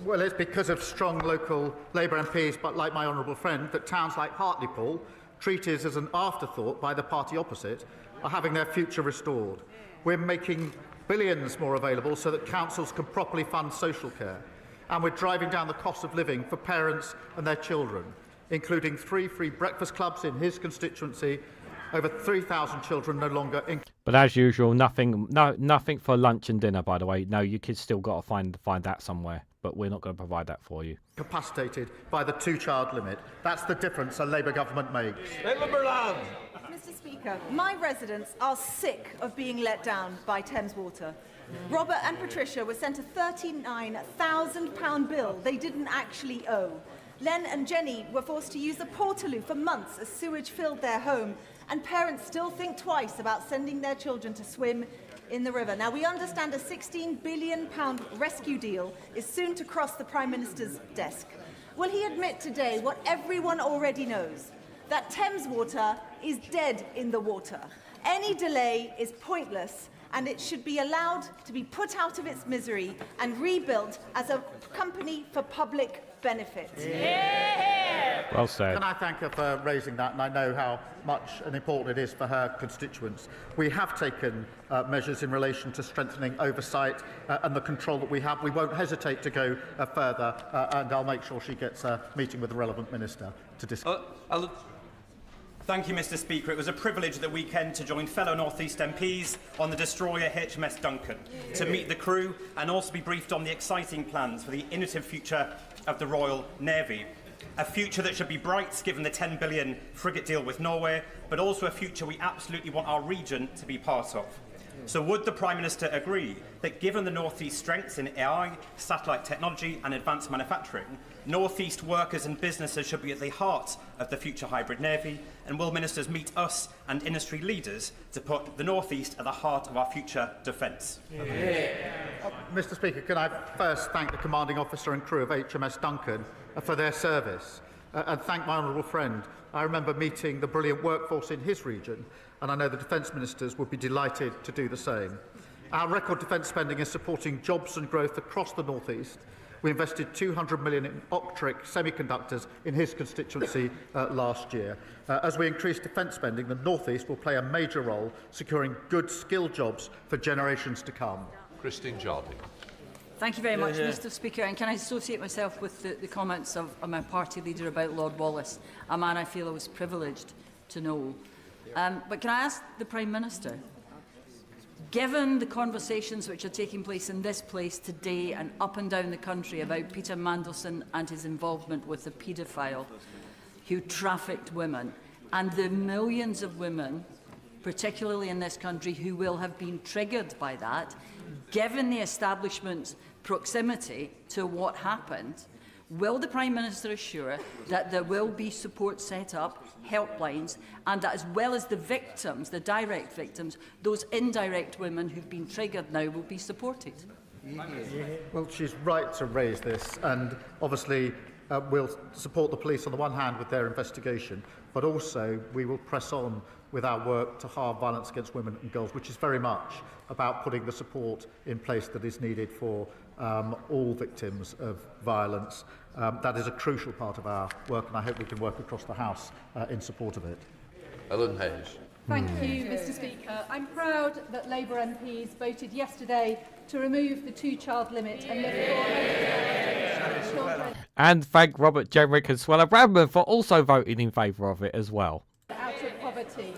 Well, it's because of strong local Labour MPs, but like my honourable friend, that towns like Hartlepool, treated as an afterthought by the party opposite, are having their future restored. We're making billions more available so that councils can properly fund social care. And we're driving down the cost of living for parents and their children, including 3 free breakfast clubs in his constituency, over 3,000 children no longer in. But as usual, nothing for lunch and dinner, by the way. No, you kids still got to find that somewhere, but we're not going to provide that for you. Capacitated by the 2-child limit. That's the difference a Labour government makes. Mr. Speaker, my residents are sick of being let down by Thames Water. Robert and Patricia were sent a £39,000 bill they didn't actually owe. Len and Jenny were forced to use the Portaloo for months as sewage filled their home, and parents still think twice about sending their children to swim in the river. Now, we understand a £16 billion rescue deal is soon to cross the Prime Minister's desk. Will he admit today what everyone already knows? That Thames Water is dead in the water. Any delay is pointless, and it should be allowed to be put out of its misery and rebuilt as a company for public benefit. Well said. Can I thank her for raising that, and I know how much and important it is for her constituents. We have taken measures in relation to strengthening oversight and the control that we have. We won't hesitate to go further, and I'll make sure she gets a meeting with the relevant minister to discuss. Thank you, Mr. Speaker. It was a privilege at the weekend to join fellow North East MPs on the destroyer HMS Duncan, to meet the crew and also be briefed on the exciting plans for the innovative future of the Royal Navy. A future that should be bright, given the £10 billion frigate deal with Norway, but also a future we absolutely want our region to be part of. So would the Prime Minister agree that given the North East strengths in AI, satellite technology and advanced manufacturing, North East workers and businesses should be at the heart of the future hybrid navy, and will ministers meet us and industry leaders to put the North East at the heart of our future defence? Mr. Speaker, can I first thank the commanding officer and crew of HMS Duncan for their service, and thank my honourable friend. I remember meeting the brilliant workforce in his region, and I know the defence ministers would be delighted to do the same. Our record defence spending is supporting jobs and growth across the North East. We invested £200 million in Optric semiconductors in his constituency last year. As we increase defence spending, the North East will play a major role securing good skilled jobs for generations to come. Christine Jardine. Thank you very much, Mr. Speaker. And can I associate myself with the comments of my party leader about Lord Wallace, a man I feel I was privileged to know. But can I ask the Prime Minister, given the conversations which are taking place in this place today and up and down the country about Peter Mandelson and his involvement with the paedophile who trafficked women, and the millions of women, particularly in this country, who will have been triggered by that, given the establishment's proximity to what happened, will the Prime Minister assure that there will be support set up, helplines, and that as well as the victims, the direct victims, those indirect women who've been triggered now will be supported? Well, she's right to raise this, and obviously we'll support the police on the one hand with their investigation, but also we will press on with our work to halve violence against women and girls, which is very much about putting the support in place that is needed for all victims of violence. That is a crucial part of our work, and I hope we can work across the House in support of it. Ellen Hayes. Thank you, Mr. Speaker. I'm proud that Labour MPs voted yesterday to remove the 2-child limit and lift 400 children And thank Robert Jenrick and Swella Bradman for also voting in favour of it as well. out of poverty.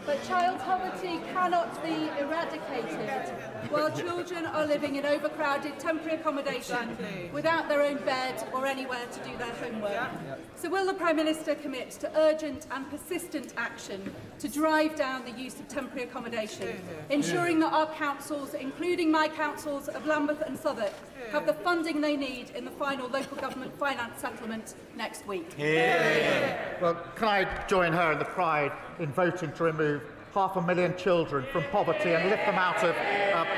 But child poverty cannot be eradicated while children are living in overcrowded temporary accommodation without their own bed or anywhere to do their homework. So will the Prime Minister commit to urgent and persistent action to drive down the use of temporary accommodation, ensuring that our councils, including my councils of Lambeth and Southwark, have the funding they need in the final local government finance settlement next week? Well, can I join her in the pride in voting to remove 500,000 children from poverty and lift them out of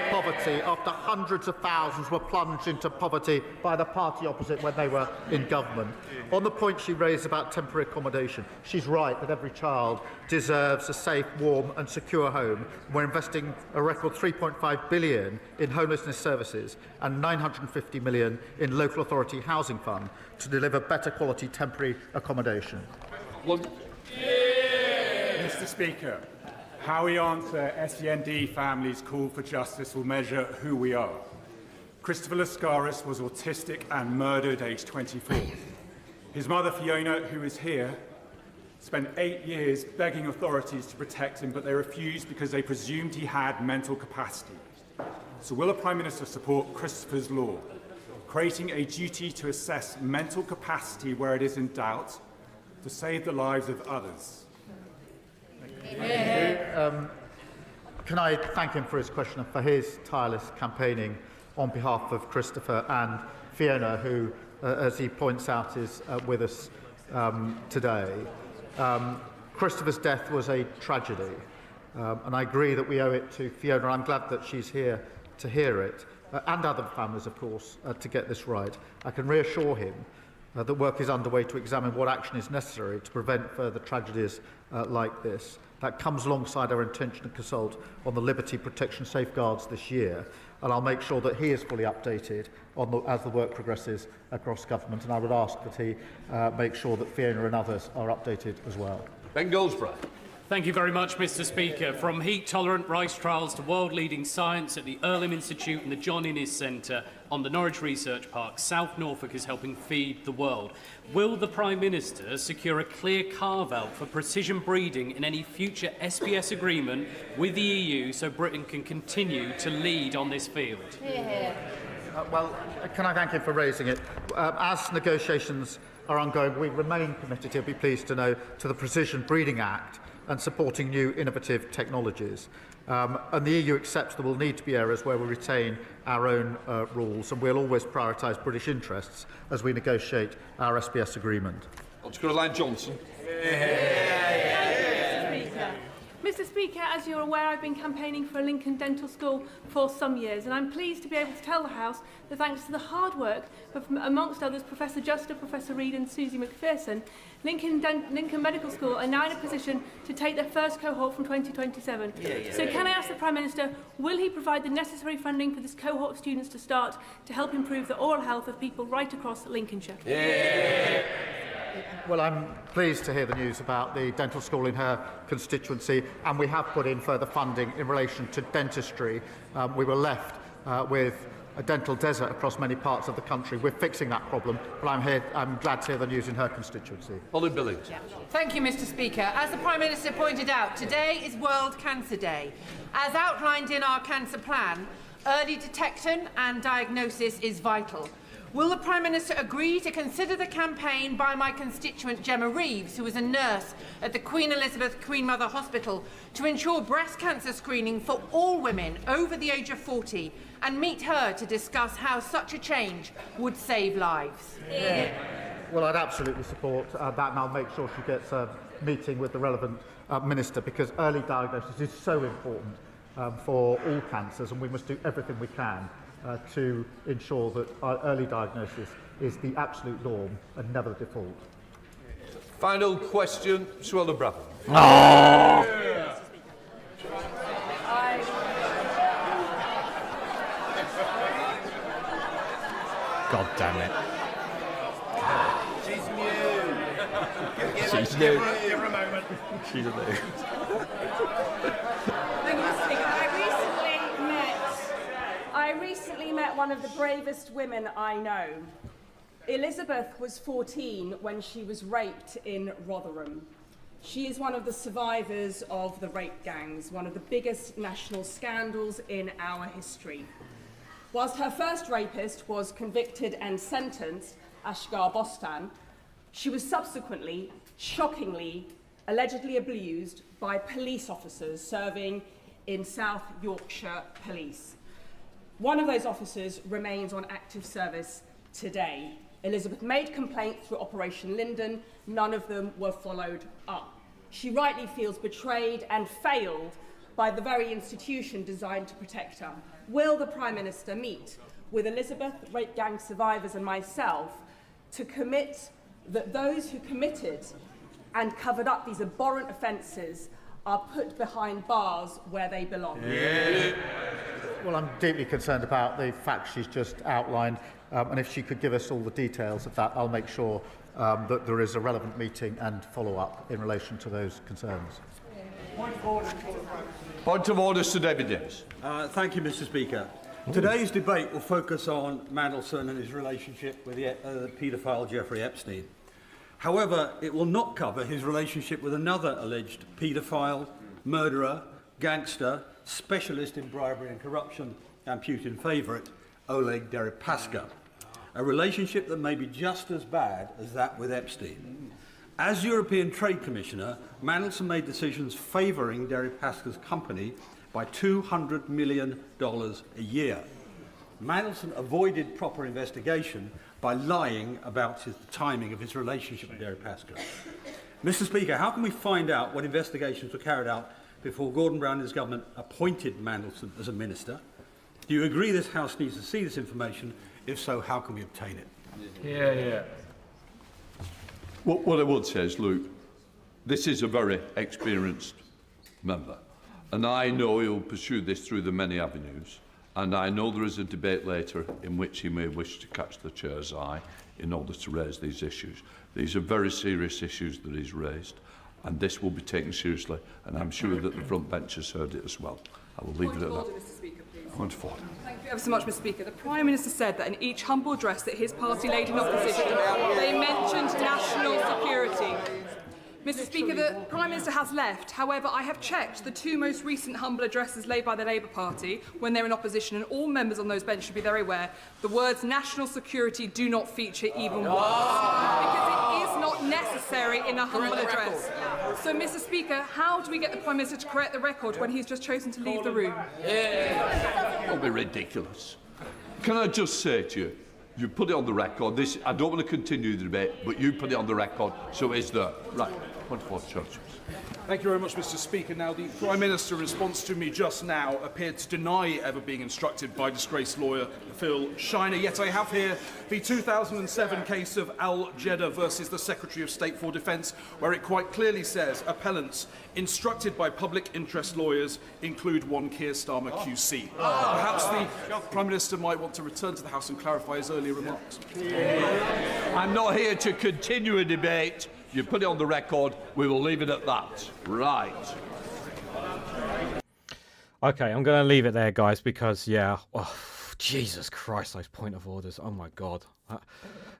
poverty after hundreds of thousands were plunged into poverty by the party opposite when they were in government. On the point she raised about temporary accommodation, she's right that every child deserves a safe, warm and secure home. We're investing a record £3.5 billion in homelessness services and £950 million in local authority housing fund to deliver better quality temporary accommodation. Mr. Speaker, how we answer SEND families' call for justice will measure who we are. Christopher Lascaris was autistic and murdered aged 24. His mother, Fiona, who is here, spent 8 years begging authorities to protect him, but they refused because they presumed he had mental capacity. So will the Prime Minister support Christopher's law, creating a duty to assess mental capacity where it is in doubt, to save the lives of others? Can I thank him for his question and for his tireless campaigning on behalf of Christopher and Fiona, who, as he points out, is with us today. Christopher's death was a tragedy, and I agree that we owe it to Fiona. I'm glad that she's here to hear it, and other families, of course, to get this right. I can reassure him that work is underway to examine what action is necessary to prevent further tragedies like this. That comes alongside our intention to consult on the liberty protection safeguards this year, and I'll make sure that he is fully updated on as the work progresses across government, and I would ask that he make sure that Fiona and others are updated as well. Ben Goldsborough. Thank you very much, Mr. Speaker. From heat-tolerant rice trials to world-leading science at the Earlham Institute and the John Innes Centre on the Norwich Research Park, South Norfolk is helping feed the world. Will the Prime Minister secure a clear carve-out for precision breeding in any future SPS agreement with the EU so Britain can continue to lead on this field? Well, can I thank him for raising it? As negotiations are ongoing, we remain committed, he'll be pleased to know, to the Precision Breeding Act and supporting new innovative technologies. And the EU accepts there will need to be areas where we retain our own rules, and we'll always prioritise British interests as we negotiate our SPS agreement. Caroline Johnson. Mr. Speaker, as you're aware, I've been campaigning for a Lincoln Dental School for some years, and I'm pleased to be able to tell the House that thanks to the hard work of, amongst others, Professor Juster, Professor Reid and Susie McPherson, Lincoln Medical School are now in a position to take their first cohort from 2027. So can I ask the Prime Minister, will he provide the necessary funding for this cohort of students to start to help improve the oral health of people right across Lincolnshire? Well, I'm pleased to hear the news about the dental school in her constituency, and we have put in further funding in relation to dentistry. We were left with a dental desert across many parts of the country. We're fixing that problem, but I'm glad to hear the news in her constituency. Ollie Billings. Thank you, Mr. Speaker. As the Prime Minister pointed out, today is World Cancer Day. As outlined in our cancer plan, early detection and diagnosis is vital. Will the Prime Minister agree to consider the campaign by my constituent Gemma Reeves, who is a nurse at the Queen Elizabeth Queen Mother Hospital, to ensure breast cancer screening for all women over the age of 40, and meet her to discuss how such a change would save lives? Well, I'd absolutely support that, and I'll make sure she gets a meeting with the relevant minister, because early diagnosis is so important for all cancers, and we must do everything we can to ensure that our early diagnosis is the absolute norm and never the default. Final question, Suella Brabham. God damn it. She's new. She's new. Give her a moment. She's a new. Thank you, Mr. Speaker. I recently met one of the bravest women I know. Elizabeth was 14 when she was raped in Rotherham. She is one of the survivors of the rape gangs, one of the biggest national scandals in our history. Whilst her first rapist was convicted and sentenced, Ashgar Bostan, she was subsequently, shockingly, allegedly abused by police officers serving in South Yorkshire Police. One of those officers remains on active service today. Elizabeth made complaint through Operation Linden. None of them were followed up. She rightly feels betrayed and failed by the very institution designed to protect her. Will the Prime Minister meet with Elizabeth, rape gang survivors and myself to commit that those who committed and covered up these abhorrent offences are put behind bars where they belong? Yeah. Well, I'm deeply concerned about the facts she's just outlined, and if she could give us all the details of that, I'll make sure that there is a relevant meeting and follow-up in relation to those concerns. Point of order, Sir David Davis. Thank you, Mr. Speaker. Today's debate will focus on Mandelson and his relationship with the paedophile Jeffrey Epstein. However, it will not cover his relationship with another alleged paedophile, murderer, gangster, specialist in bribery and corruption, and Putin favourite, Oleg Deripaska. A relationship that may be just as bad as that with Epstein. As European Trade Commissioner, Mandelson made decisions favouring Deripaska's company by $200 million a year. Mandelson avoided proper investigation by lying about the timing of his relationship with Deripaska. Mr. Speaker, how can we find out what investigations were carried out before Gordon Brown and his government appointed Mandelson as a minister? Do you agree this House needs to see this information? If so, how can we obtain it? Yeah. What I would say is, look, this is a very experienced member, and I know he'll pursue this through the many avenues, and I know there is a debate later in which he may wish to catch the chair's eye in order to raise these issues. These are very serious issues that he's raised, and this will be taken seriously, and I'm sure that the front bench has heard it as well. I will leave it at that. Mr. Speaker, please. Point of order. Thank you ever so much, Mr. Speaker. The Prime Minister said that in each humble address that his party laid in opposition, they mentioned national security. Mr. Speaker, the Prime Minister has left. However, I have checked the two most recent humble addresses laid by the Labour Party when they're in opposition, and all members on those benches should be very aware the words national security do not feature even once, because it is not necessary in a humble address. So, Mr. Speaker, how do we get the Prime Minister to correct the record when he's just chosen to leave the room? Don't be ridiculous. Can I just say to you, you put it on the record. I don't want to continue the debate, but you put it on the record, so it's there. Right. Wonderful, Church. Thank you very much, Mr. Speaker. Now, the Prime Minister, in response to me just now, appeared to deny ever being instructed by disgraced lawyer Phil Shiner. Yet I have here the 2007 case of Al Jeddah versus the Secretary of State for Defence, where it quite clearly says appellants instructed by public interest lawyers include one Keir Starmer QC. Perhaps the Prime Minister might want to return to the House and clarify his earlier remarks. I'm not here to continue a debate. You put it on the record, we will leave it at that. Right. Okay, I'm going to leave it there, guys, because, Jesus Christ, those point of orders. Oh, my God.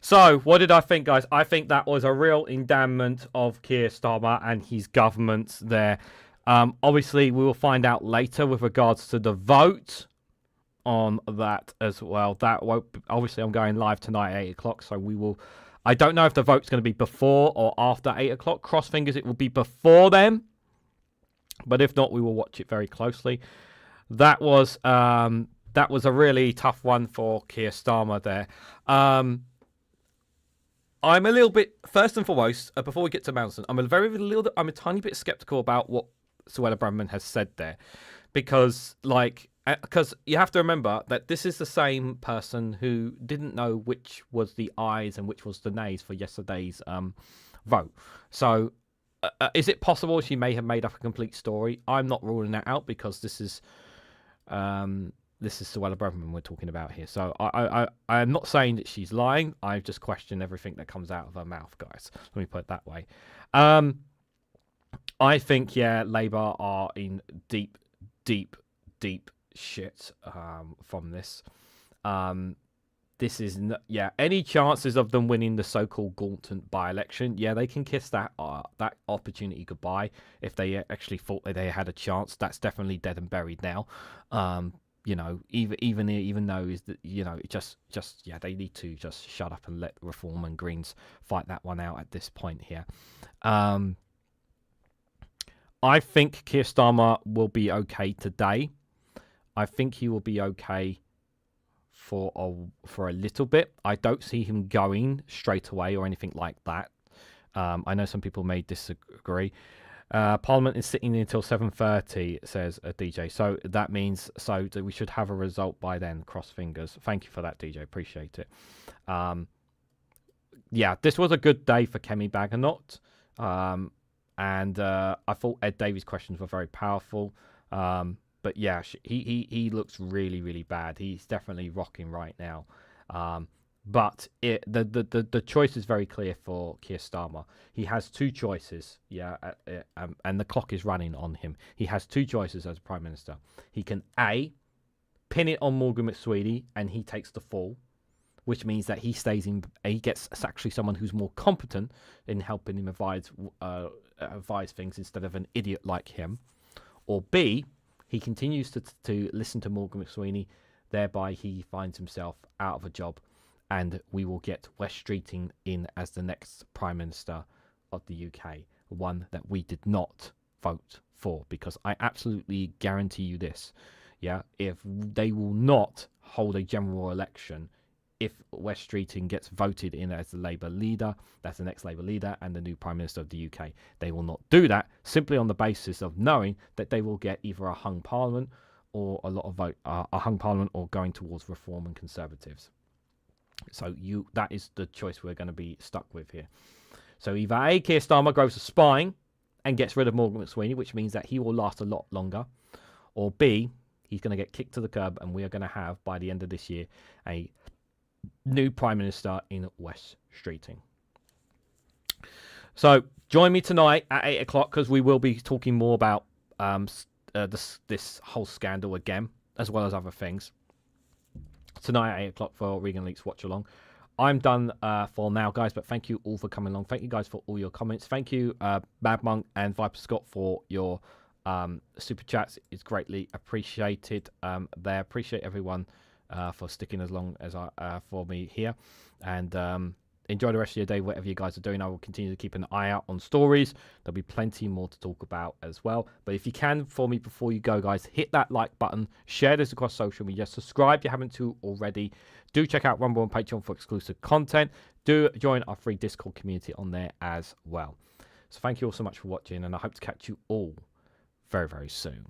So, what did I think, guys? I think that was a real indictment of Keir Starmer and his government there. Obviously, we will find out later with regards to the vote on that as well. That won't, obviously, I'm going live tonight at 8 o'clock, so we will... I don't know if the vote's going to be before or after 8 o'clock. Cross fingers, it will be before then. But if not, we will watch it very closely. That was a really tough one for Keir Starmer there. I'm a little bit, first and foremost, before we get to Mandelson, I'm a tiny bit skeptical about what Suella Braverman has said there, because you have to remember that this is the same person who didn't know which was the ayes and which was the nays for yesterday's vote. So is it possible she may have made up a complete story? I'm not ruling that out, because this is Suella Braverman we're talking about here. So I'm not saying that she's lying. I just question everything that comes out of her mouth, guys. Let me put it that way. I think, Labour are in deep shit from this. This is any chances of them winning the so-called Gauntlet by-election, they can kiss that opportunity goodbye. If they actually thought that they had a chance, that's definitely dead and buried now. Even though is that they need to just shut up and let Reform and Greens fight that one out at this point here. I think Keir Starmer will be okay today. I think he will be okay for a little bit. I don't see him going straight away or anything like that. I know some people may disagree. Parliament is sitting until 7:30, says a DJ. So that means that we should have a result by then. Cross fingers. Thank you for that, DJ. Appreciate it. Yeah, this was a good day for Kemi Badenoch. And I thought Ed Davies' questions were very powerful. But yeah, he looks really, really bad. He's definitely rocking right now. But the choice is very clear for Keir Starmer. He has two choices, and the clock is running on him. He has two choices as Prime Minister. He can A, pin it on Morgan McSweeney, and he takes the fall, which means that he stays in. He gets actually someone who's more competent in helping him advise things instead of an idiot like him. Or B, he continues to listen to Morgan McSweeney, thereby he finds himself out of a job, and we will get Wes Streeting in as the next Prime Minister of the UK, one that we did not vote for, because I absolutely guarantee you this, if they will not hold a general election, if Wes Streeting gets voted in as the Labour leader, that's the next Labour leader and the new Prime Minister of the UK. They will not do that simply on the basis of knowing that they will get either a hung Parliament or a hung Parliament, or going towards Reform and Conservatives. So that is the choice we're going to be stuck with here. So either A, Keir Starmer grows a spine and gets rid of Morgan McSweeney, which means that he will last a lot longer, or B, he's going to get kicked to the curb, and we are going to have, by the end of this year, a new Prime Minister in Wes Streeting. So join me tonight at 8 o'clock, because we will be talking more about this whole scandal again, as well as other things. Tonight at 8 o'clock for Reganelite's Watch Along. I'm done for now, guys, but thank you all for coming along. Thank you guys for all your comments. Thank you, Bad Monk and Viper Scott, for your super chats. It's greatly appreciated. They appreciate everyone for sticking as long as for me here, and enjoy the rest of your day, whatever you guys are doing. I will continue to keep an eye out on stories. There'll be plenty more to talk about as well. But if you can, for me, before you go, guys, hit that like button, share this across social media, subscribe if you haven't already. Do check out Rumble and Patreon for exclusive content. Do join our free Discord community on there as well. So thank you all so much for watching, and I hope to catch you all very, very soon.